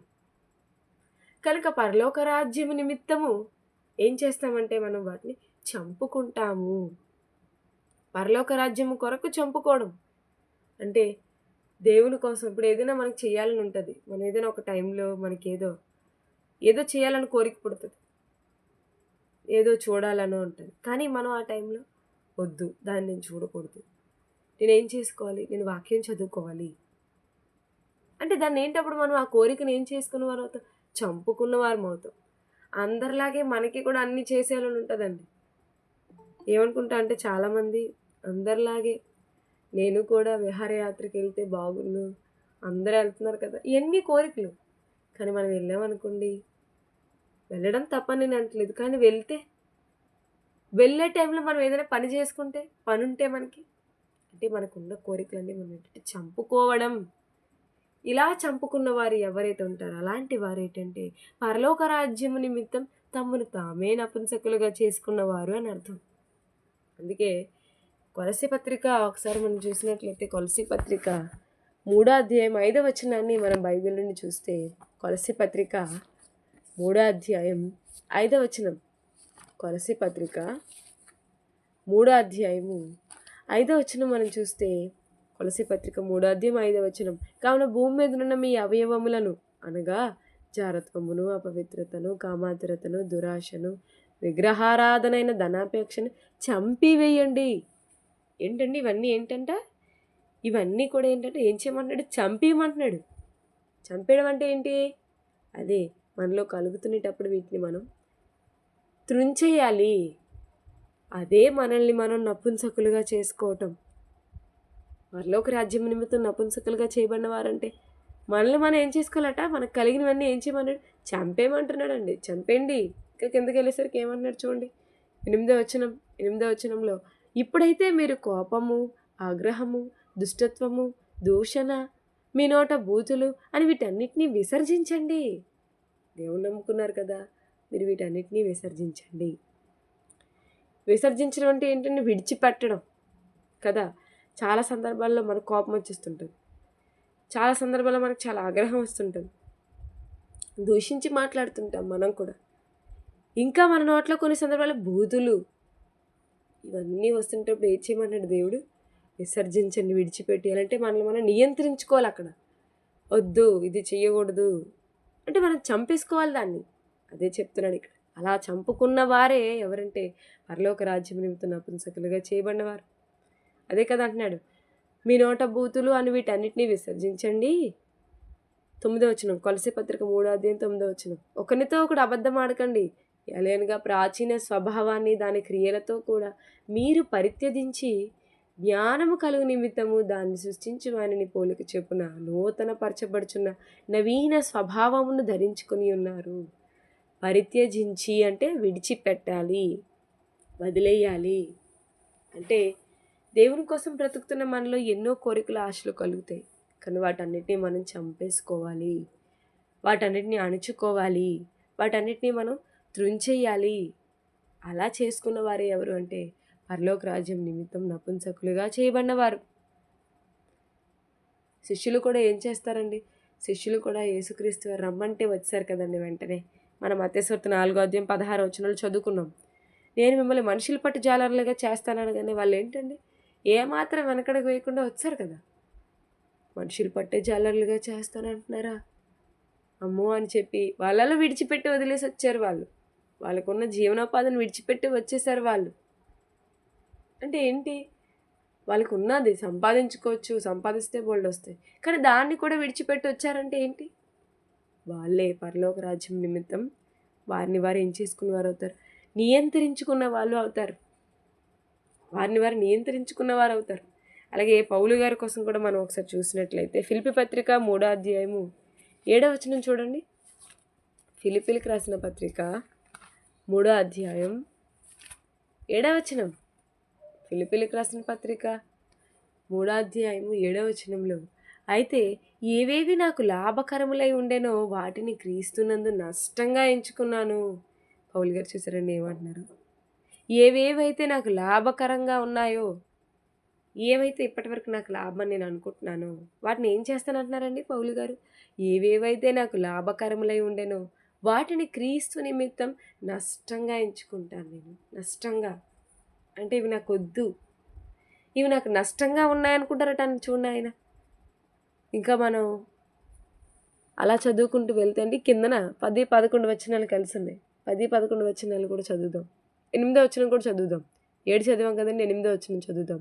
కనుక పరలోక రాజ్యము నిమిత్తము ఏం చేస్తామంటే మనం వాటిని చంపుకుంటాము. పరలోక రాజ్యము కొరకు చంపుకోవడం అంటే దేవుని కోసం. ఇప్పుడు ఏదైనా మనకు చేయాలని ఉంటుంది, మనం ఏదైనా ఒక టైంలో మనకి ఏదో చేయాలని కోరిక పుడుతుంది, ఏదో చూడాలని ఉంటుంది. కానీ మనం ఆ టైంలో వద్దు, దాన్ని నేను చూడకూడదు, నేనేం చేసుకోవాలి? నేను వాక్యం చదువుకోవాలి అంటే దాన్ని ఏంటప్పుడు మనం ఆ కోరికను ఏం చేసుకున్న వారు అవుతాం? చంపుకున్న వారం అవుతాం. అందరిలాగే మనకి కూడా అన్నీ చేసేయాలని ఉంటుందండి. ఏమనుకుంటా అంటే చాలామంది అందరిలాగే నేను కూడా విహారయాత్రకి వెళ్తే బాగుండు, అందరూ వెళ్తున్నారు కదా, ఇవన్నీ కోరికలు. కానీ మనం వెళ్ళామనుకోండి, వెళ్ళడం తప్పని నేను అంటలేదు, కానీ వెళ్ళే టైంలో మనం ఏదైనా పని చేసుకుంటే, పని ఉంటే మనకి అంటే మనకున్న కోరికలన్నీ మనం ఏంటంటే చంపుకోవడం. ఇలా చంపుకున్న వారు ఎవరైతే ఉంటారో అలాంటి వారు ఏంటంటే పరలోక రాజ్యము నిమిత్తం తమను తామే నపుంసకులుగా చేసుకున్నవారు అని అర్థం. అందుకే కొలస్సీ పత్రిక ఒకసారి మనం చూసినట్లయితే కొలస్సీ పత్రిక 3వ అధ్యాయం 5వ వచనాన్ని మనం బైబిల్ నుండి చూస్తే, కొలస్సీ పత్రిక 3వ అధ్యాయం 5వ వచనం. కొలస్సీ పత్రిక 3వ అధ్యాయము 5వ వచనం మనం చూస్తే, కొలస్సీ పత్రిక 3వ అధ్యాయం 5వ వచనం. కావున భూమి మీద ఉన్న మీ అవయవములను అనగా జారత్వమును, అపవిత్రతను, కామాతురతను, దురాశను, విగ్రహారాధనైన ధనాపేక్షను చంపివేయండి. ఏంటండి ఇవన్నీ? ఏంటంట ఇవన్నీ కూడా ఏంటంటే ఏం చేయమంటున్నాడు? చంపేయమంటున్నాడు. చంపేయడం అంటే ఏంటి? అదే మనలో కలుగుతునేటప్పుడు వీటిని మనం త్రుంచేయాలి. అదే మనల్ని మనం నపుంసకులుగా చేసుకోవటం. పరలోక రాజ్యం నిమిత్తం నపుంసకులుగా చేయబడిన వారంటే మనల్ని మనం ఏం చేసుకోవాలట, మనకు కలిగినవన్నీ ఏం చేయమన్నాడు, చంపేయమంటున్నాడండి. చంపేయండి. ఇంకా కిందకి వెళ్ళేసరికి ఏమన్నాడు చూడండి, 8వ వచనంలో, ఇప్పుడైతే మీరు కోపము, ఆగ్రహము, దుష్టత్వము, దూషణ, మీ నోట బూతులు అని వీటన్నిటినీ విసర్జించండి. దేవుని నమ్ముకున్నారు కదా, మీరు వీటన్నిటినీ విసర్జించండి. విసర్జించడం అంటే ఏంటంటే విడిచిపెట్టడం కదా. చాలా సందర్భాల్లో మనకు కోపం వచ్చేస్తుంటుంది, చాలా సందర్భాల్లో మనకు చాలా ఆగ్రహం వస్తుంటుంది, దూషించి మాట్లాడుతుంటాం మనం కూడా. ఇంకా మన నోట్లో కొన్ని సందర్భాల్లో బూతులు, ఇవన్నీ వస్తుంటప్పుడు ఏం చేయమన్నాడు దేవుడు, విసర్జించండి, విడిచిపెట్టేయాలంటే మనల్ని మనం నియంత్రించుకోవాలి. అక్కడ వద్దు, ఇది చెయ్యకూడదు అంటే మనం చంపేసుకోవాలి దాన్ని. అదే చెప్తున్నాడు ఇక్కడ. అలా చంపుకున్న వారే ఎవరంటే పరలోక రాజ్యం నిమిత్తం నపుంసకులుగా చేయబడినవారు. అదే కదా అంటున్నాడు, మీ నోట బూతులు అని వీటన్నిటినీ విసర్జించండి. 9వ వచనం, కొలసీ పత్రిక 3వ అధ్యాయం 9వ వచనం, ఒకరితో ఒకడు అబద్ధం ఆడకండి, ఎలయనగా ప్రాచీన స్వభావాన్ని దాని క్రియలతో కూడా మీరు పరిత్యజించి జ్ఞానము కలుగు నిమిత్తము దాన్ని సృష్టించి వానిని పోలిక చెప్పున నూతన పరచబడుచున్న నవీన స్వభావమును ధరించుకొని ఉన్నారు. పరిత్యజించి అంటే విడిచిపెట్టాలి, వదిలేయాలి. అంటే దేవుని కోసం బ్రతుకుతున్న మనలో ఎన్నో కోరికలు, ఆశలు కలుగుతాయి. కానీ వాటన్నిటినీ మనం చంపేసుకోవాలి, వాటన్నిటిని అణుచుకోవాలి, వాటన్నిటినీ మనం త్రుంచేయాలి. అలా చేసుకున్న వారే ఎవరు అంటే పరలోక రాజ్యం నిమిత్తం నపుంసకులుగా చేయబడినవారు. శిష్యులు కూడా ఏం చేస్తారండి, శిష్యులు కూడా యేసుక్రీస్తు వారు రమ్మంటే వచ్చారు కదండి. వెంటనే మనం మత్తయి 4వ అధ్యాయం 16వ వచనాలు చదువుకున్నాం. నేను మిమ్మల్ని మనుషులు పట్టు జాలరులుగా చేస్తానని, కానీ వాళ్ళు ఏంటండి ఏమాత్రం వెనకడకు వేయకుండా వచ్చారు కదా. మనుషులు పట్టే జాలరులుగా చేస్తానంటున్నారా, అమ్మో అని చెప్పి వాళ్ళలో విడిచిపెట్టి వదిలేసి వచ్చారు. వాళ్ళకున్న జీవనోపాధిని విడిచిపెట్టి వచ్చేసారు వాళ్ళు. అంటే ఏంటి, వాళ్ళకు ఉన్నది సంపాదించుకోవచ్చు, సంపాదిస్తే బోల్డ్ వస్తాయి, కానీ దాన్ని కూడా విడిచిపెట్టి వచ్చారంటే ఏంటి, వాళ్ళే పరలోక రాజ్యం నిమిత్తం వారిని వారు ఏం చేసుకున్న వారు అవుతారు, నియంత్రించుకున్న వాళ్ళు అవుతారు. వారిని వారు నియంత్రించుకున్న వారు అవుతారు. అలాగే పౌలు గారి కోసం కూడా మనం ఒకసారి చూసినట్లయితే ఫిలిప్పీ పత్రిక 3వ అధ్యాయం 7వ వచనం చూడండి. ఫిలిప్పీలకు రాసిన పత్రిక 3వ అధ్యాయం 7వ వచనం. ఫిలిప్పీలకు రాసిన పత్రిక 3వ అధ్యాయం 7వ వచనంలో, అయితే ఏవేవి నాకు లాభకరములై ఉండేనో వాటిని క్రీస్తునందు నష్టంగా ఎంచుకున్నాను. పౌలు గారు చూసారండి ఏమంటున్నారు, ఏవేవైతే నాకు లాభకరంగా ఉన్నాయో, ఏవైతే ఇప్పటివరకు నాకు లాభం నేను అనుకుంటున్నానో వాటిని ఏం చేస్తానంటున్నారండి పౌలు గారు, ఏవేవైతే నాకు లాభకరములై ఉండేనో వాటిని క్రీస్తు నిమిత్తం నష్టంగా ఎంచుకుంటాను. నేను నష్టంగా అంటే ఇవి నాకు వద్దు, ఇవి నాకు నష్టంగా ఉన్నాయనుకుంటారట చూడండి ఆయన. ఇంకా మనం అలా చదువుకుంటూ వెళ్తే అండి కిందన 10-11 వచనాలు కలిసి ఉన్నాయి. 10-11 వచనాలు కూడా చదువుదాం. 8వ వచనం కూడా చదువుదాం. 7 చదివాం కదండి, 8వ వచనం చదువుదాం.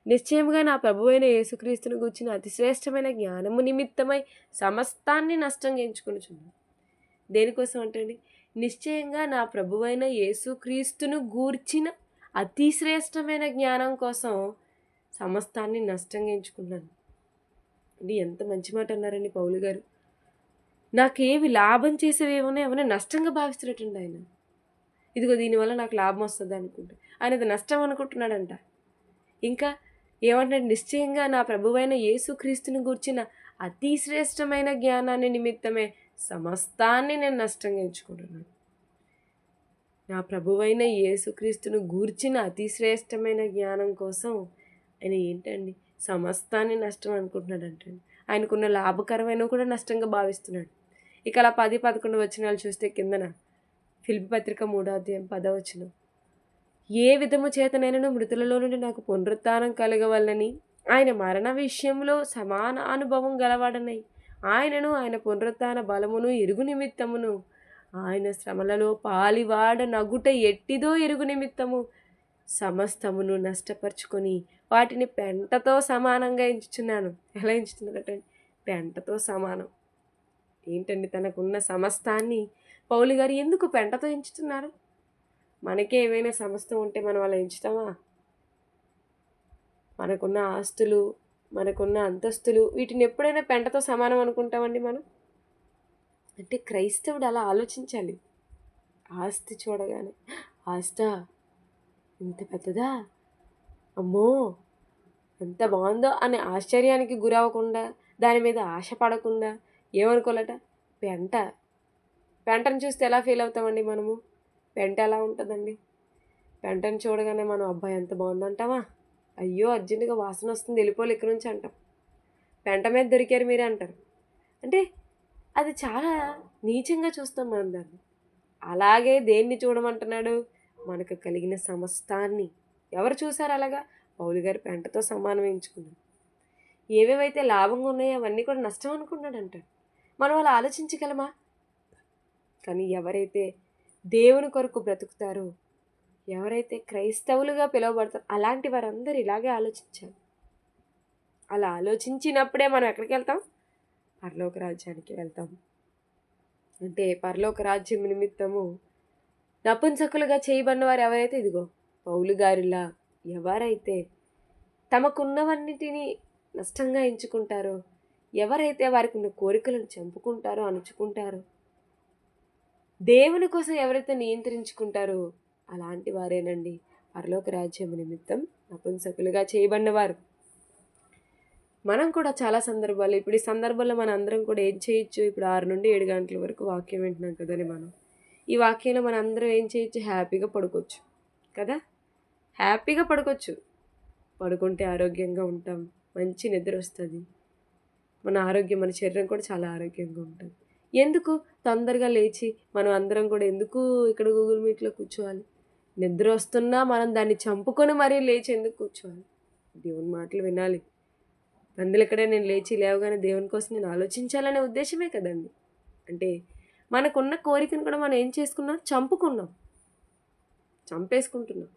నిశ్చయముగా నా ప్రభువైన యేసుక్రీస్తును గూర్చిన అతిశ్రేష్టమైన జ్ఞానము నిమిత్తమై సమస్తాన్ని నష్టంగా ఎంచుకొనుచున్నాను. దేనికోసం అంటండి, నిశ్చయంగా నా ప్రభువైన యేసుక్రీస్తును గూర్చిన అతిశ్రేష్టమైన జ్ఞానం కోసం సమస్తాన్ని నష్టంగా ఎంచుకున్నాను. అంటే ఎంత మంచి మాట అన్నారండి పౌలు గారు. నాకేవి లాభం చేసేవేమన్నా ఏమైనా నష్టంగా భావిస్తున్నట్టండి ఆయన. ఇదిగో దీనివల్ల నాకు లాభం వస్తుంది అనుకుంటే ఆయన అది నష్టం అనుకుంటున్నాడంట. ఇంకా ఏమంటాడు, నిశ్చయంగా నా ప్రభువైన యేసుక్రీస్తుని గూర్చిన అతి శ్రేష్టమైన జ్ఞానాన్ని నిమిత్తమే సమస్తాన్ని నేను నష్టంగా ఎంచుకుంటున్నాను. నా ప్రభువైన యేసుక్రీస్తును గూర్చిన అతి శ్రేష్టమైన జ్ఞానం కోసం ఆయన ఏంటండి సమస్తాన్ని నష్టం అనుకుంటున్నాడు అంటండి. ఆయనకున్న లాభకరమైన కూడా నష్టంగా భావిస్తున్నాడు. ఇక అలా 10-11 వచనాలు చూస్తే కిందన ఫిలిప్పీ పత్రిక 3వ అధ్యాయం 10వ వచనం, ఏ విధము చేతనైనను మృతులలో నుండి నాకు పునరుత్థానం కలగవలనని ఆయన మరణ విషయంలో సమాన అనుభవం గలవాడనై ఆయనను ఆయన పునరుత్థాన బలమును ఎరుగు నిమిత్తమును ఆయన శ్రమలలో పాలివాడ నగుట ఎట్టిదో ఎరుగు నిమిత్తము సమస్తమును నష్టపరుచుకొని వాటిని పెంటతో సమానంగా ఎంచుచున్నాను. ఎలా ఎంచుతున్నారట, పెంటతో సమానం. ఏంటండి, తనకున్న సమస్తాన్ని పౌలు గారు ఎందుకు పెంటతో ఎంచుతున్నారు? మనకే ఏమైనా సమస్తం ఉంటే మనం అలా ఎంచుతామా? మనకున్న ఆస్తులు, మనకున్న అంతస్తులు వీటిని ఎప్పుడైనా పెంటతో సమానం అనుకుంటామండి మనం? అంటే క్రైస్తవుడు అలా ఆలోచించాలి. ఆస్తి చూడగానే ఆస్తా ఇంత పెద్దదా, అమ్మో ఎంత బాగుందో అనే ఆశ్చర్యానికి గురవ్వకుండా, దాని మీద ఆశ పడకుండా ఏమనుకోవాలట, పెంట పెంటను చూస్తే ఎలా ఫీల్ అవుతామండి మనము? పెంట ఎలా ఉంటుందండి? పెంటను చూడగానే మనం అబ్బాయి ఎంత బాగుందంటావా, అయ్యో అర్జెంటుగా వాసన వస్తుంది వెళ్ళిపోవాలి ఇక్కడి నుంచి అంటాం. పెంట మీద దొరికారు మీరే అంటారు. అంటే అది చాలా నీచంగా చూస్తాం మనం దాన్ని. అలాగే దేన్ని చూడమంటున్నాడు? మనకు కలిగిన సమస్తాన్ని. ఎవరు చూసారు అలాగా? పౌలు గారు పెంటతో సమానం ఎంచుకున్నాడు. ఏవేవైతే లాభంగా ఉన్నాయో అవన్నీ కూడా నష్టం అనుకున్నాడు అంటాడు. మనం అలా ఆలోచించగలమా? కానీ ఎవరైతే దేవుని కొరకు బ్రతుకుతారో, ఎవరైతే క్రైస్తవులుగా పిలువబడతారో అలాంటి వారందరూ ఇలాగే ఆలోచించాలి. అలా ఆలోచించినప్పుడే మనం ఎక్కడికి వెళ్తాం? పరలోక రాజ్యానికి వెళ్తాం. అంటే పరలోక రాజ్యం నిమిత్తము నపుంసకులుగా చేయబడిన వారు ఎవరైతే, ఇదిగో పౌలు గారిలా ఎవరైతే తమకున్నవన్నిటినీ నష్టంగా ఎంచుకుంటారో, ఎవరైతే వారికి ఉన్న కోరికలను చంపుకుంటారో, అణుచుకుంటారో, దేవుని కోసం ఎవరైతే నియంత్రించుకుంటారో అలాంటి వారేనండి పరలోక రాజ్యం నిమిత్తం నపుంసకులుగా చేయబడినవారు. మనం కూడా చాలా సందర్భాలు, ఇప్పుడు ఈ సందర్భంలో మన అందరం కూడా ఏం చేయొచ్చు? ఇప్పుడు 6 నుండి 7 గంటల వరకు వాక్యం వింటున్నాం కదండి మనం. ఈ వాక్యంలో మన అందరం ఏం చేయొచ్చు? హ్యాపీగా పడుకోవచ్చు కదా. హ్యాపీగా పడుకోవచ్చు. పడుకుంటే ఆరోగ్యంగా ఉంటాం, మంచి నిద్ర వస్తుంది, మన ఆరోగ్యం, మన శరీరం కూడా చాలా ఆరోగ్యంగా ఉంటుంది. ఎందుకు తొందరగా లేచి మనం అందరం కూడా ఎందుకు ఇక్కడ గూగుల్ మీట్లో కూర్చోవాలి? నిద్ర వస్తున్నా మనం దాన్ని చంపుకొని మరీ లేచి ఎందుకు కూర్చోవాలి? దేవుని మాటలు వినాలి. అందులో ఇక్కడే నేను లేచి లేవగానే దేవుని కోసం నేను ఆలోచించాలనే ఉద్దేశమే కదండి. అంటే మనకున్న కోరికను కూడా మనం ఏం చేసుకున్నాం? చంపుకున్నాం, చంపేసుకుంటున్నాం.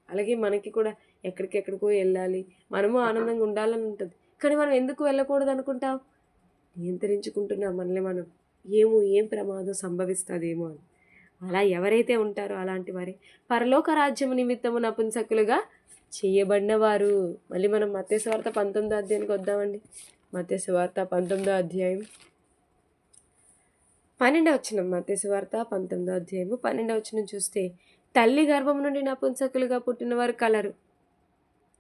అలాగే మనకి కూడా ఎక్కడికెక్కడికో వెళ్ళాలి, మనము ఆనందంగా ఉండాలని ఉంటుంది. కానీ మనం ఎందుకు వెళ్ళకూడదు అనుకుంటాం? నియంత్రించుకుంటున్నాం మనల్ని మనం. ఏం ప్రమాదం సంభవిస్తుందేమో అని. అలా ఎవరైతే ఉంటారో అలాంటి వారే పరలోక రాజ్యము నిమిత్తము నపుంసకులుగా చేయబడినవారు. మళ్ళీ మనం మత్తయి సువార్త 19వ అధ్యాయానికి వద్దామండి. మత్తయి సువార్త 19వ అధ్యాయం 12వ వచనం. మత్తయి సువార్త 19వ అధ్యాయము 12వ వచనం చూస్తే, తల్లి గర్భం నుండి నపుంసకులుగా పుట్టినవారు కలరు.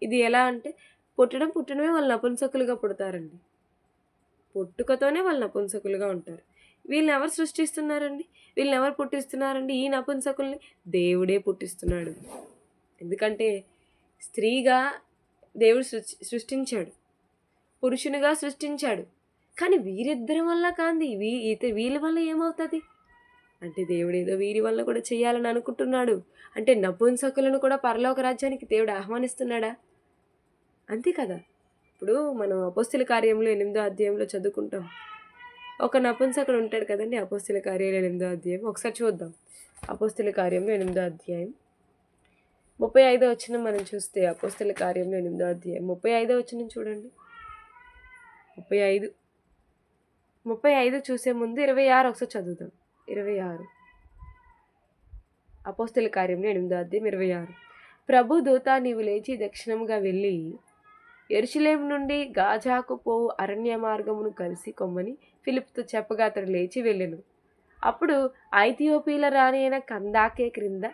ఇది ఎలా అంటే పుట్టడమే వాళ్ళు నపుంసకులుగా పుడతారండి. పుట్టుకతోనే వాళ్ళు నపుంసకులుగా ఉంటారు. వీళ్ళని ఎవరు సృష్టిస్తున్నారండి? వీళ్ళని ఎవరు పుట్టిస్తున్నారండి? ఈ నపుంసకుల్ని దేవుడే పుట్టిస్తున్నాడు. ఎందుకంటే స్త్రీగా దేవుడు సృష్టించాడు, పురుషునిగా సృష్టించాడు. కానీ వీరిద్దరి వల్ల కాంది, వీళ్ళ వల్ల ఏమవుతుంది అంటే దేవుడు ఏదో వీరి వల్ల కూడా చేయాలని అనుకుంటున్నాడు. అంటే నపుంసకులను కూడా పరలోక రాజ్యానికి దేవుడు ఆహ్వానిస్తున్నాడా? అంతే కదా. ఇప్పుడు మనం అపోస్తల కార్యంలో 8వ అధ్యాయంలో చదువుకుంటాం. ఒక నపుంసకుడు ఉంటాడు కదండి. అపోస్తల కార్యాలు 8వ అధ్యాయం ఒకసారి చూద్దాం. అపోస్తల కార్యంలో 8వ అధ్యాయం 35వ వచనం మనం చూస్తే, అపోస్తల కార్యంలో 8వ అధ్యాయం 35వ వచనం చూడండి. 35 చూసే ముందు 26 ఒకసారి చదువుదాం. 26 అపోస్తల కార్యంలో 8వ అధ్యాయం 26. ప్రభు దూత నీవు లేచి దక్షిణముగా వెళ్ళి యెరూషలేము నుండి గాజాకు పోవు అరణ్య మార్గమును కలిసి కొమ్మని ఫిలిప్తో చెప్పగా అతడు లేచి వెళ్ళెను. అప్పుడు ఐథియోపియల రాణి అయిన కందాకే క్రింద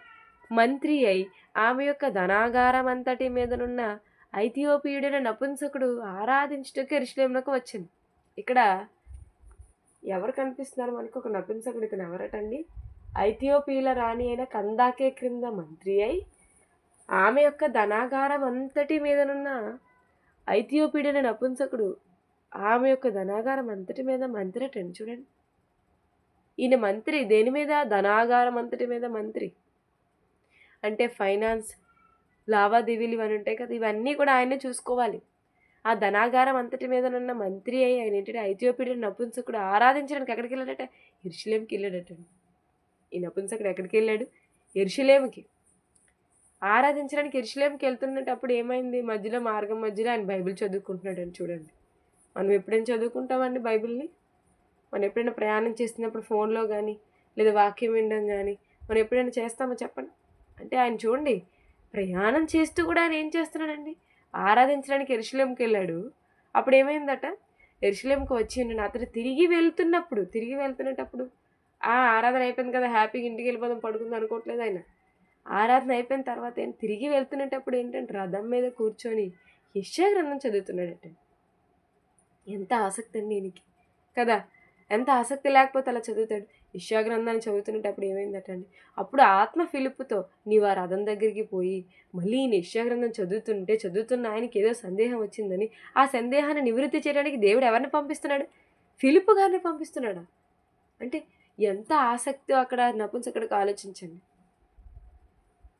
మంత్రి అయి ఆమె యొక్క ధనాగారం అంతటి మీదనున్న ఐథియోపియుడైన నపుంసకుడు ఆరాధించుటకు యెరూషలేమునకు వచ్చింది. ఇక్కడ ఎవరు కనిపిస్తున్నారు మనకు? ఒక నపుంసకుడు. ఇక్కడ ఎవరటండి? ఐథియోపియల రాణి అయిన కందాకే క్రింద మంత్రి అయి ఆమె యొక్క ధనాగారం అంతటి మీదనున్న ఐథియోపియుడైన నపుంసకుడు ఆమె యొక్క ధనాగారం అంతటి మీద మంత్రి అటండి. చూడండి, ఈయన మంత్రి దేని మీద? ధనాగారం అంతటి మీద మంత్రి. అంటే ఫైనాన్స్ లావాదేవీలు ఇవన్నీ ఉంటాయి కదా, ఇవన్నీ కూడా ఆయనే చూసుకోవాలి. ఆ ధనాగారం అంతటి మీద ఉన్న మంత్రి అయి ఆయన ఏంటంటే ఐథియోపియుడైన నపుంసకుడు ఆరాధించడానికి ఎక్కడికి వెళ్ళాడట? యెరూషలేముకి వెళ్ళాడటండి. ఈ నపుంసకుడు ఎక్కడికి వెళ్ళాడు? యెరూషలేముకి. ఆరాధించడానికి యెరూషలేముకి వెళ్తున్నప్పుడు ఏమైంది? మార్గం మధ్యలో ఆయన బైబిల్ చదువుకుంటున్నాడని. చూడండి, మనం ఎప్పుడైనా చదువుకుంటామండి బైబిల్ని? మనం ఎప్పుడైనా ప్రయాణం చేస్తున్నప్పుడు ఫోన్లో కానీ లేదా వాక్యం వినడం కానీ మనం ఎప్పుడైనా చేస్తామో చెప్పండి? అంటే ఆయన చూడండి, ప్రయాణం చేస్తూ కూడా ఆయన ఏం చేస్తున్నాడండి? ఆరాధించడానికి యెరూషలేముకి వెళ్ళాడు. అప్పుడు ఏమైందట, యెరూషలేముకి వచ్చిండు. అతడు తిరిగి వెళ్తున్నప్పుడు ఆ ఆరాధన అయిపోయింది కదా, హ్యాపీగా ఇంటికి వెళ్ళిపోదాం పడుకుందాం అనుకోవట్లేదు ఆయన. ఆరాధన అయిపోయిన తర్వాత తిరిగి వెళ్తున్నప్పుడు ఏంటంటే రథం మీద కూర్చొని యెషయా గ్రంథం చదువుతున్నాడట. ఎంత ఆసక్తి అండి ఈయనకి కదా, ఎంత ఆసక్తి లేకపోతే అలా చదువుతాడు. యెషయా గ్రంథాన్ని చదువుతున్నప్పుడు ఏమైందట అండి, అప్పుడు ఆత్మ ఫిలిప్పుతో నీవు ఆ రథం దగ్గరికి పోయి మళ్ళీ ఈయన యెషయా గ్రంథం చదువుతున్న ఆయనకి ఏదో సందేహం వచ్చిందని ఆ సందేహాన్ని నివృత్తి చేయడానికి దేవుడు ఎవరిని పంపిస్తున్నాడు? ఫిలిప్పు గారిని పంపిస్తున్నాడా? అంటే ఎంత ఆసక్తి అక్కడ నపుంసకుడికి ఆలోచించండి.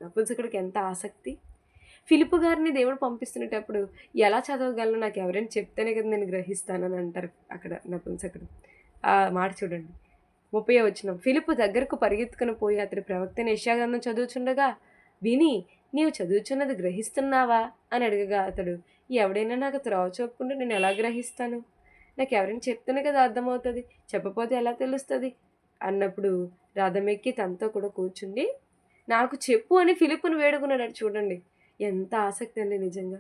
నపుంసకుడికి ఎంత ఆసక్తి. ఫిలిప్పు గారిని దేవుడు పంపిస్తున్నప్పుడు ఎలా చదవగలను, నాకు ఎవరైనా చెప్తేనే కదా నేను గ్రహిస్తానని అంటారు అక్కడ నపుంసకుడు. ఆ మాట చూడండి, 30వ వచనం. ఫిలిప్పు దగ్గరకు పరిగెత్తుకుని పోయి అతడి ప్రవక్తైన యెషయా గ్రంథం చదువుచుండగా విని నీవు చదువుచున్నది గ్రహిస్తున్నావా అని అడగగా అతడు, ఎవడైనా నాకు త్రోవ చూపుకుంటే నేను ఎలా గ్రహిస్తాను? నాకు ఎవరైనా చెప్తేనే కదా అర్థమవుతుంది, చెప్పపోతే ఎలా తెలుస్తుంది అన్నప్పుడు రథమెక్కి తనతో కూడా కూర్చుండి నాకు చెప్పు అని ఫిలిప్పును వేడుకున్నాడు. చూడండి ఎంత ఆసక్తి అండి. నిజంగా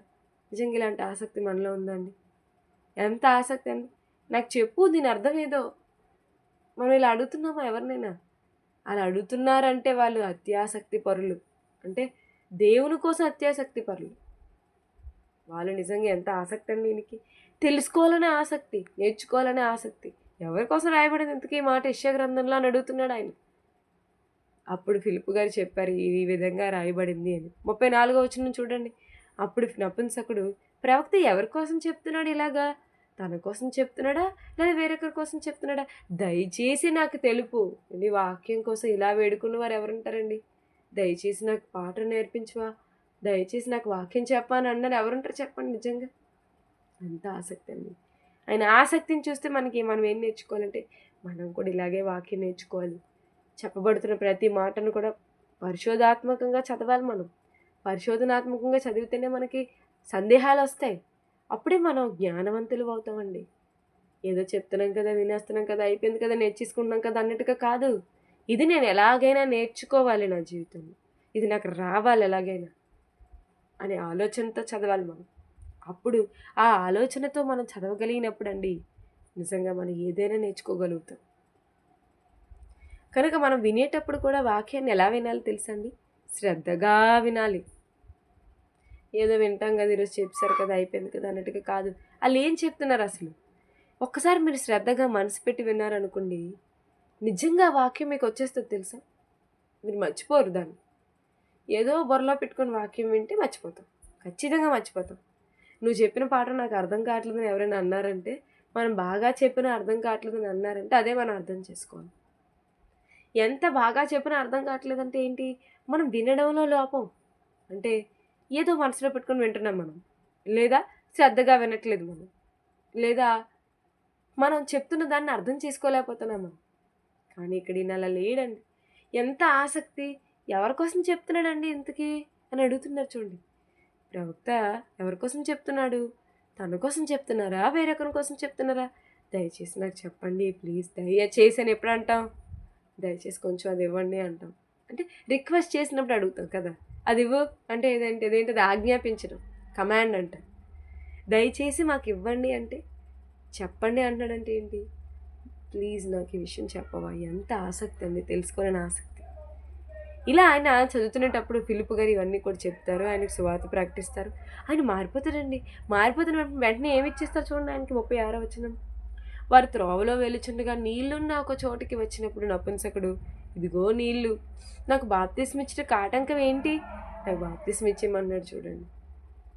ఇలాంటి ఆసక్తి మనలో ఉందండి. ఎంత ఆసక్తి అండి. నాకు చెప్పు, దీని అర్థం ఏదో. మనం ఇలా అడుగుతున్నామా ఎవరినైనా? అలా అడుగుతున్నారంటే వాళ్ళు అత్యాసక్తి పరులు, అంటే దేవుని కోసం అత్యాసక్తి పరులు. వాళ్ళు నిజంగా ఎంత ఆసక్తి అండి దీనికి. తెలుసుకోవాలనే ఆసక్తి, నేర్చుకోవాలనే ఆసక్తి. ఎవరి కోసం రాయబడింది ఇంతకీ ఈ మాట యెషయా గ్రంథంలో అని అడుగుతున్నాడు ఆయన. అప్పుడు ఫిలిప్పు గారు చెప్పారు ఈ విధంగా రాయబడింది అని. 34వ వచనం చూడండి. అప్పుడు నపుంసకుడు ప్రవక్త ఎవరి కోసం చెప్తున్నాడు ఇలాగా? తన కోసం చెప్తున్నాడా లేదా వేరొకరి కోసం చెప్తున్నాడా? దయచేసి నాకు తెలుపు. నీ వాక్యం కోసం ఇలా వేడుకున్న వారు ఎవరుంటారండి? దయచేసి నాకు పాట నేర్పించవా, దయచేసి నాకు వాక్యం చెప్పా అని అన్నారు ఎవరుంటారు చెప్పండి? నిజంగా అంత ఆసక్తి అండి. ఆయన ఆసక్తిని చూస్తే మనం ఏం నేర్చుకోవాలంటే మనం కూడా ఇలాగే వాక్యం నేర్చుకోవాలి. చెప్పబడుతున్న ప్రతి మాటను కూడా పరిశోధాత్మకంగా చదవాలి. మనం పరిశోధనాత్మకంగా చదివితేనే మనకి సందేహాలు వస్తాయి. అప్పుడే మనం జ్ఞానవంతులు అవుతామండి. ఏదో చెప్తున్నాం కదా, వినేస్తున్నాం కదా, అయిపోయింది కదా, నేర్చేసుకుంటున్నాం కదా అన్నట్టుగా కాదు. ఇది నేను ఎలాగైనా నేర్చుకోవాలి నా జీవితంలో, ఇది నాకు రావాలి ఎలాగైనా అనే ఆలోచనతో చదవాలి మనం. అప్పుడు ఆ ఆలోచనతో మనం చదవగలిగినప్పుడు అండి నిజంగా మనం ఏదైనా నేర్చుకోగలుగుతాం. కనుక మనం వినేటప్పుడు కూడా వాక్యాన్ని ఎలా వినాలి తెలుసండి? శ్రద్ధగా వినాలి. ఏదో వింటాం కదా, ఈరోజు చెప్పారు కదా, అయిపోయింది కదా అన్నట్టుగా కాదు. వాళ్ళు ఏం చెప్తున్నారు అసలు? ఒక్కసారి మీరు శ్రద్ధగా మనసు పెట్టి విన్నారనుకోండి, నిజంగా వాక్యం మీకు వచ్చేస్తుంది తెలుసా. మీరు మర్చిపోరు దాన్ని. ఏదో బుర్రలో పెట్టుకొని వాక్యం వింటే మర్చిపోతాం, ఖచ్చితంగా మర్చిపోతాం. నువ్వు చెప్పిన పాట నాకు అర్థం కావట్లేదని ఎవరైనా అన్నారంటే, మనం బాగా చెప్పిన అర్థం కావట్లేదని అన్నారంటే అదే మనం అర్థం చేసుకోవాలి. ఎంత బాగా చెప్పినా అర్థం కావట్లేదంటే ఏంటి? మనం వినడంలో లోపం. అంటే ఏదో మనసులో పెట్టుకొని వింటున్నాం మనం, లేదా శ్రద్ధగా వినట్లేదు మనం, లేదా మనం చెప్తున్న దాన్ని అర్థం చేసుకోలేకపోతున్నాం మనం. కానీ ఇక్కడ ఈయన అలా లేడండి. ఎంత ఆసక్తి, ఎవరి కోసం చెప్తున్నాడండి ఇంతకీ అని అడుగుతున్నారు చూడండి. ప్రవక్త ఎవరి కోసం చెప్తున్నాడు? తన కోసం చెప్తున్నారా, వేరొకరి కోసం చెప్తున్నారా? దయచేసి నాకు చెప్పండి ప్లీజ్, దయచేసి అని ఎప్పుడు అంటాం? దయచేసి కొంచెం అది ఇవ్వండి అంటాం. అంటే రిక్వెస్ట్ చేసినప్పుడు అడుగుతాం కదా, అది ఇవ్వు అంటే అదేంటది ఆజ్ఞాపించడం, కమాండ్ అంట. దయచేసి మాకు ఇవ్వండి అంటే చెప్పండి అంటాడంటే ఏంటి? ప్లీజ్ నాకు ఈ విషయం చెప్పవా. ఎంత ఆసక్తి అండి, తెలుసుకోవాలని ఆసక్తి. ఇలా ఆయన చదువుతునేటప్పుడు ఫిలిప్పు గారు ఇవన్నీ కూడా చెప్తారు, ఆయనకు సువార్త ప్రకటిస్తారు. ఆయన మారిపోతాడండి. మారిపోతున్న వెంటనే ఏమి ఇచ్చేస్తారు చూడండి ఆయనకి. 36వ వచనం. వారు త్రోవలో వెలుచుండగా నీళ్లున్న ఒక చోటికి వచ్చినప్పుడు నపుంసకుడు, ఇదిగో నీళ్లు, నాకు బాప్తిస్మ ఇచ్చడానికి ఆటంకం ఏంటి? నాకు బాప్తిస్మ ఇచ్చేయమన్నాడు. చూడండి,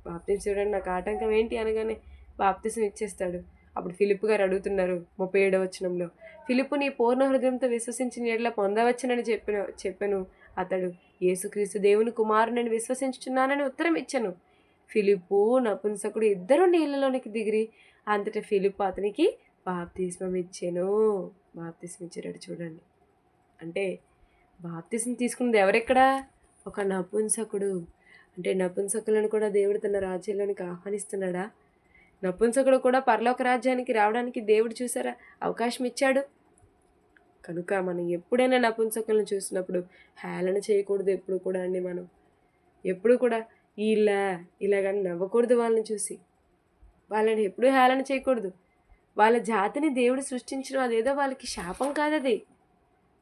బాప్తిస్మ చూడండి, నాకు ఆటంకం ఏంటి అనగానే బాప్తిస్మ ఇచ్చేస్తాడు. అప్పుడు ఫిలిప్పు గారు అడుగుతున్నారు 37వ వచనంలో, ఫిలిప్పు నీ పూర్ణ హృదయంతో విశ్వసించిన ఎడల పొందవచ్చునని చెప్పాను. అతడు యేసుక్రీస్తు దేవుని కుమారునని విశ్వసించుచున్నానని ఉత్తరం ఇచ్చాను. ఫిలిప్పు నపుంసకుడు ఇద్దరు నీళ్ళలోనికి దిగిరి అంతటా ఫిలిప్పు అతనికి బాప్తిస్మం ఇచ్చాను. బాప్తిస్మం ఇచ్చాడు. చూడండి, అంటే బాప్తిస్మం తీసుకున్నది ఎవరెక్కడ? ఒక నపుంసకుడు. అంటే నపుంసకులను కూడా దేవుడు తన రాజ్యంలోనికి ఆహ్వానిస్తున్నాడా? నపుంసకుడు కూడా పరలోక రాజ్యానికి రావడానికి దేవుడు చూసారా అవకాశం ఇచ్చాడు. కనుక మనం ఎప్పుడైనా నపుంసకులను చూసినప్పుడు హేళన చేయకూడదు. ఎప్పుడు కూడా అండి మనం ఎప్పుడు కూడా ఇలా ఇలాగని నవ్వకూడదు వాళ్ళని చూసి. వాళ్ళని ఎప్పుడూ హేళన చేయకూడదు. వాళ్ళ జాతిని దేవుడు సృష్టించడం అదేదో వాళ్ళకి శాపం కాదది.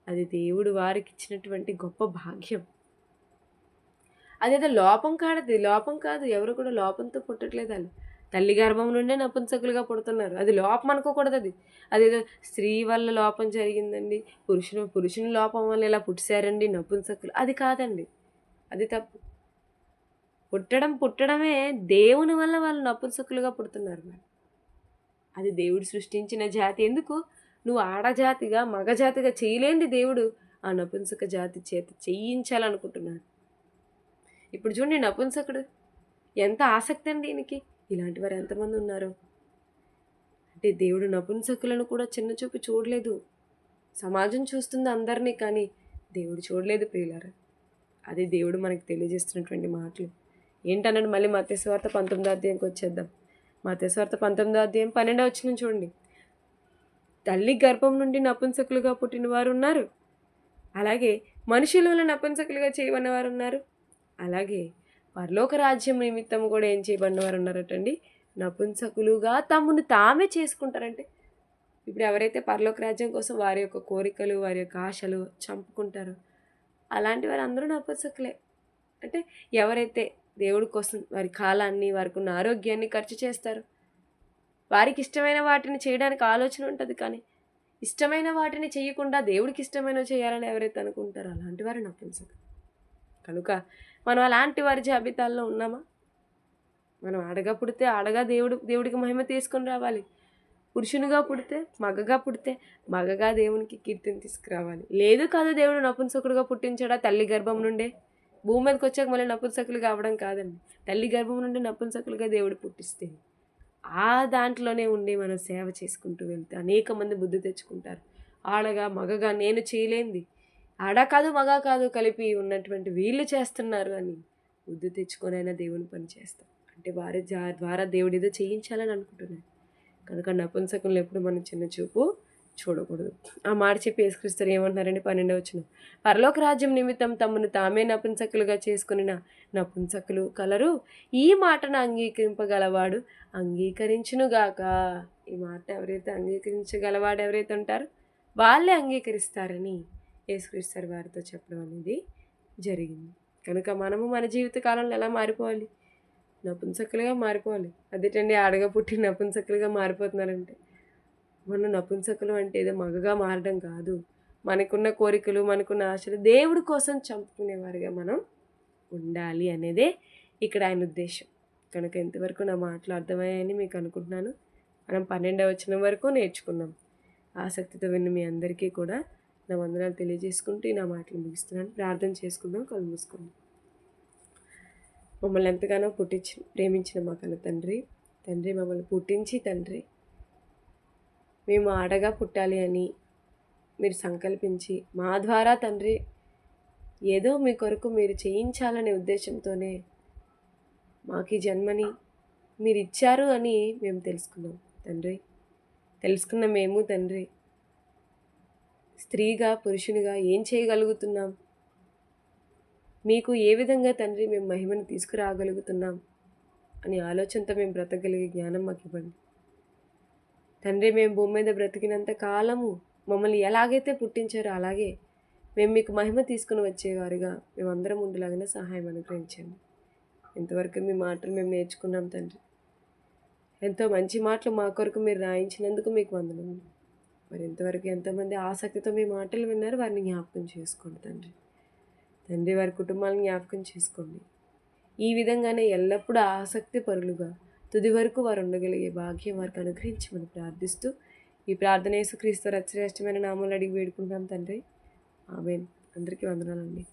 అది దేవుడు వారికి ఇచ్చినటువంటి గొప్ప భాగ్యం. అదేదో లోపం కాదది, లోపం కాదు. ఎవరు కూడా లోపంతో పుట్టట్లేదు. వాళ్ళు తల్లి గర్భం నుండే నపుంసకులుగా పుడుతున్నారు. అది లోపం అనుకోకూడదు. అదేదో స్త్రీ వల్ల లోపం జరిగిందండి, పురుషుని లోపం వల్ల ఇలా పుట్టారండి నపుంసకులు, అది కాదండి. అది తప్పు. పుట్టడమే దేవుని వల్ల వాళ్ళు నపుంసకులుగా పుడుతున్నారు. అది దేవుడు సృష్టించిన జాతి. ఎందుకు నువ్వు ఆడజాతిగా మగజాతిగా చేయలేంది దేవుడు ఆ నపుంసక జాతి చేత చేయించాలనుకుంటున్నాడు. ఇప్పుడు చూడండి, నపుంసకుడు ఎంత ఆసక్తి అండి ఈయనకి. ఇలాంటి వారు ఎంతమంది ఉన్నారు అంటే దేవుడు నపుంసకులను కూడా చిన్న చూపు చూడలేదు. సమాజం చూస్తుంది అందరినీ, కానీ దేవుడు చూడలేదు ప్రియులారా. అది దేవుడు మనకి తెలియజేస్తున్నటువంటి మాటలు ఏంటన్నాడు. మళ్ళీ మత్తయి సువార్త 19వ అధ్యాయంకి వచ్చేద్దాం. మత్తయి సువార్త 19వ అధ్యాయం 12వ వచనం చూడండి. తల్లి గర్భం నుండి నపుంసకులుగా పుట్టిన వారు ఉన్నారు, అలాగే మనుషుల నపుంసకులుగా చేయబడిన వారు ఉన్నారు, అలాగే పరలోక రాజ్యం నిమిత్తం కూడా ఏం చేయబడిన వారు ఉన్నారటండి, నపుంసకులుగా తమను తామే చేసుకుంటారంటే. ఇప్పుడు ఎవరైతే పరలోక రాజ్యం కోసం వారి యొక్క కోరికలు, వారి యొక్క ఆశలు చంపుకుంటారో అలాంటి వారు అందరూ నపుంసకులే. అంటే ఎవరైతే దేవుడి కోసం వారి కాలాన్ని, వారికి ఉన్న ఆరోగ్యాన్ని ఖర్చు చేస్తారు, వారికి ఇష్టమైన వాటిని చేయడానికి ఆలోచన ఉంటుంది, కానీ ఇష్టమైన వాటిని చేయకుండా దేవుడికి ఇష్టమైనవి చేయాలని ఎవరైతే అనుకుంటారో అలాంటి వారు నపుంసకులు. కనుక మనం అలాంటి వారి జాబితాల్లో ఉన్నామా? మనం ఆడగా పుడితే ఆడగా దేవుడికి మహిమ తీసుకొని రావాలి. పురుషునిగా పుడితే, మగగా పుడితే మగగా దేవునికి కీర్తిని తీసుకురావాలి. లేదు కాదు, దేవుడు నపుంసకుడుగా పుట్టించాడా తల్లి గర్భం నుండే? భూమి మీదకి వచ్చాక మళ్ళీ నపుంసకులు కావడం కాదండి. తల్లి గర్భం నుండి నపుంసకులుగా దేవుడు పుట్టిస్తే ఆ దాంట్లోనే ఉండి మనం సేవ చేసుకుంటూ వెళ్తే అనేక మంది బుద్ధి తెచ్చుకుంటారు. ఆడగా మగగా నేను చేయలేంది, ఆడ కాదు మగ కాదు కలిపి ఉన్నటువంటి వీళ్ళు చేస్తున్నారు అని బుద్ధి తెచ్చుకొనైనా దేవుని పని చేస్తాం. అంటే వారి ద్వారా దేవుడు ఏదో చేయించాలని అనుకుంటున్నాడు. కనుక నపుంసకులను ఎప్పుడు మనం చిన్న చూపు చూడకూడదు. ఆ మాట చెప్పి యేసుక్రీస్తు ఏమంటున్నారండి 12వ వచనం. పరలోక రాజ్యం నిమిత్తం తమను తామే నపుంసకులుగా చేసుకుని నపుంసకులు కలరు, ఈ మాటను అంగీకరింపగలవాడు అంగీకరించునుగాక. ఈ మాట ఎవరైతే అంగీకరించగలవాడు ఎవరైతే ఉంటారో వాళ్ళే అంగీకరిస్తారని యేసుక్రీస్తు వారితో చెప్పడం అనేది జరిగింది. కనుక మనము మన జీవిత కాలంలో ఎలా మారిపోవాలి? నపుంసకులుగా మారిపోవాలి. అదేంటండి ఆడగా పుట్టి నపుంసకులుగా మారిపోతున్నారంటే, మనం నపుంసకులు అంటే ఏదో మగగా మారడం కాదు. మనకున్న కోరికలు, మనకున్న ఆశలు దేవుడి కోసం చంపుకునేవారుగా మనం ఉండాలి అనేదే ఇక్కడ ఆయన ఉద్దేశం. కనుక ఇంతవరకు నా మాటలు అర్థమయ్యాయని మీకు అనుకుంటున్నాను. మనం 12వ వచనం వరకు నేర్చుకున్నాం. ఆసక్తితో విన్న మీ అందరికీ కూడా నా వందనాలు తెలియజేసుకుంటూ నా మాటలు ముగిస్తున్నాను. ప్రార్థన చేసుకుందాం, కళ్ళు మూసుకుందాం. మమ్మల్ని ఎంతగానో ప్రేమించిన మా కన్న తండ్రి, మమ్మల్ని పుట్టించి తండ్రి మేము ఆడగా పుట్టాలి అని మీరు సంకల్పించి మా ద్వారా తండ్రి ఏదో మీ కొరకు మీరు చేయించాలనే ఉద్దేశంతోనే మాకు ఈ జన్మని మీరు ఇచ్చారు అని మేము తెలుసుకున్నాం తండ్రి. తెలుసుకున్న మేము తండ్రి స్త్రీగా పురుషునిగా ఏం చేయగలుగుతున్నాం, మీకు ఏ విధంగా తండ్రి మేము మహిమను తీసుకురాగలుగుతున్నాం అని ఆలోచనతో మేము బ్రతకగలిగే జ్ఞానం మాకు ఇవ్వండి తండ్రి. మేము భూమి మీద బ్రతికినంత కాలము మమ్మల్ని ఎలాగైతే పుట్టించారో అలాగే మేము మీకు మహిమ తీసుకుని వచ్చేవారుగా మేమందరం ఉండేలాగానే సహాయం అనుగ్రహించండి. ఇంతవరకు మీ మాటలు మేము నేర్చుకున్నాం తండ్రి. ఎంతో మంచి మాటలు మా కొరకు మీరు రాయించినందుకు మీకు వందనములు. మరి ఇంతవరకు ఎంతోమంది ఆసక్తితో మీ మాటలు విన్నారు, వారిని జ్ఞాపకం చేసుకోండి తండ్రి. వారి కుటుంబాలను జ్ఞాపకం చేసుకోండి. ఈ విధంగానే ఎల్లప్పుడూ ఆసక్తి పరులుగా తుది వరకు వారు ఉండగలిగే భాగ్యం వారికి అనుగ్రహించమని ప్రార్థిస్తూ ఈ ప్రార్థన యేసుక్రీస్తు అతి శ్రేష్టమైన నామములో అడిగి వేడుకుంటాం తండ్రి. ఆమేన్. అందరికీ వందనాలండి.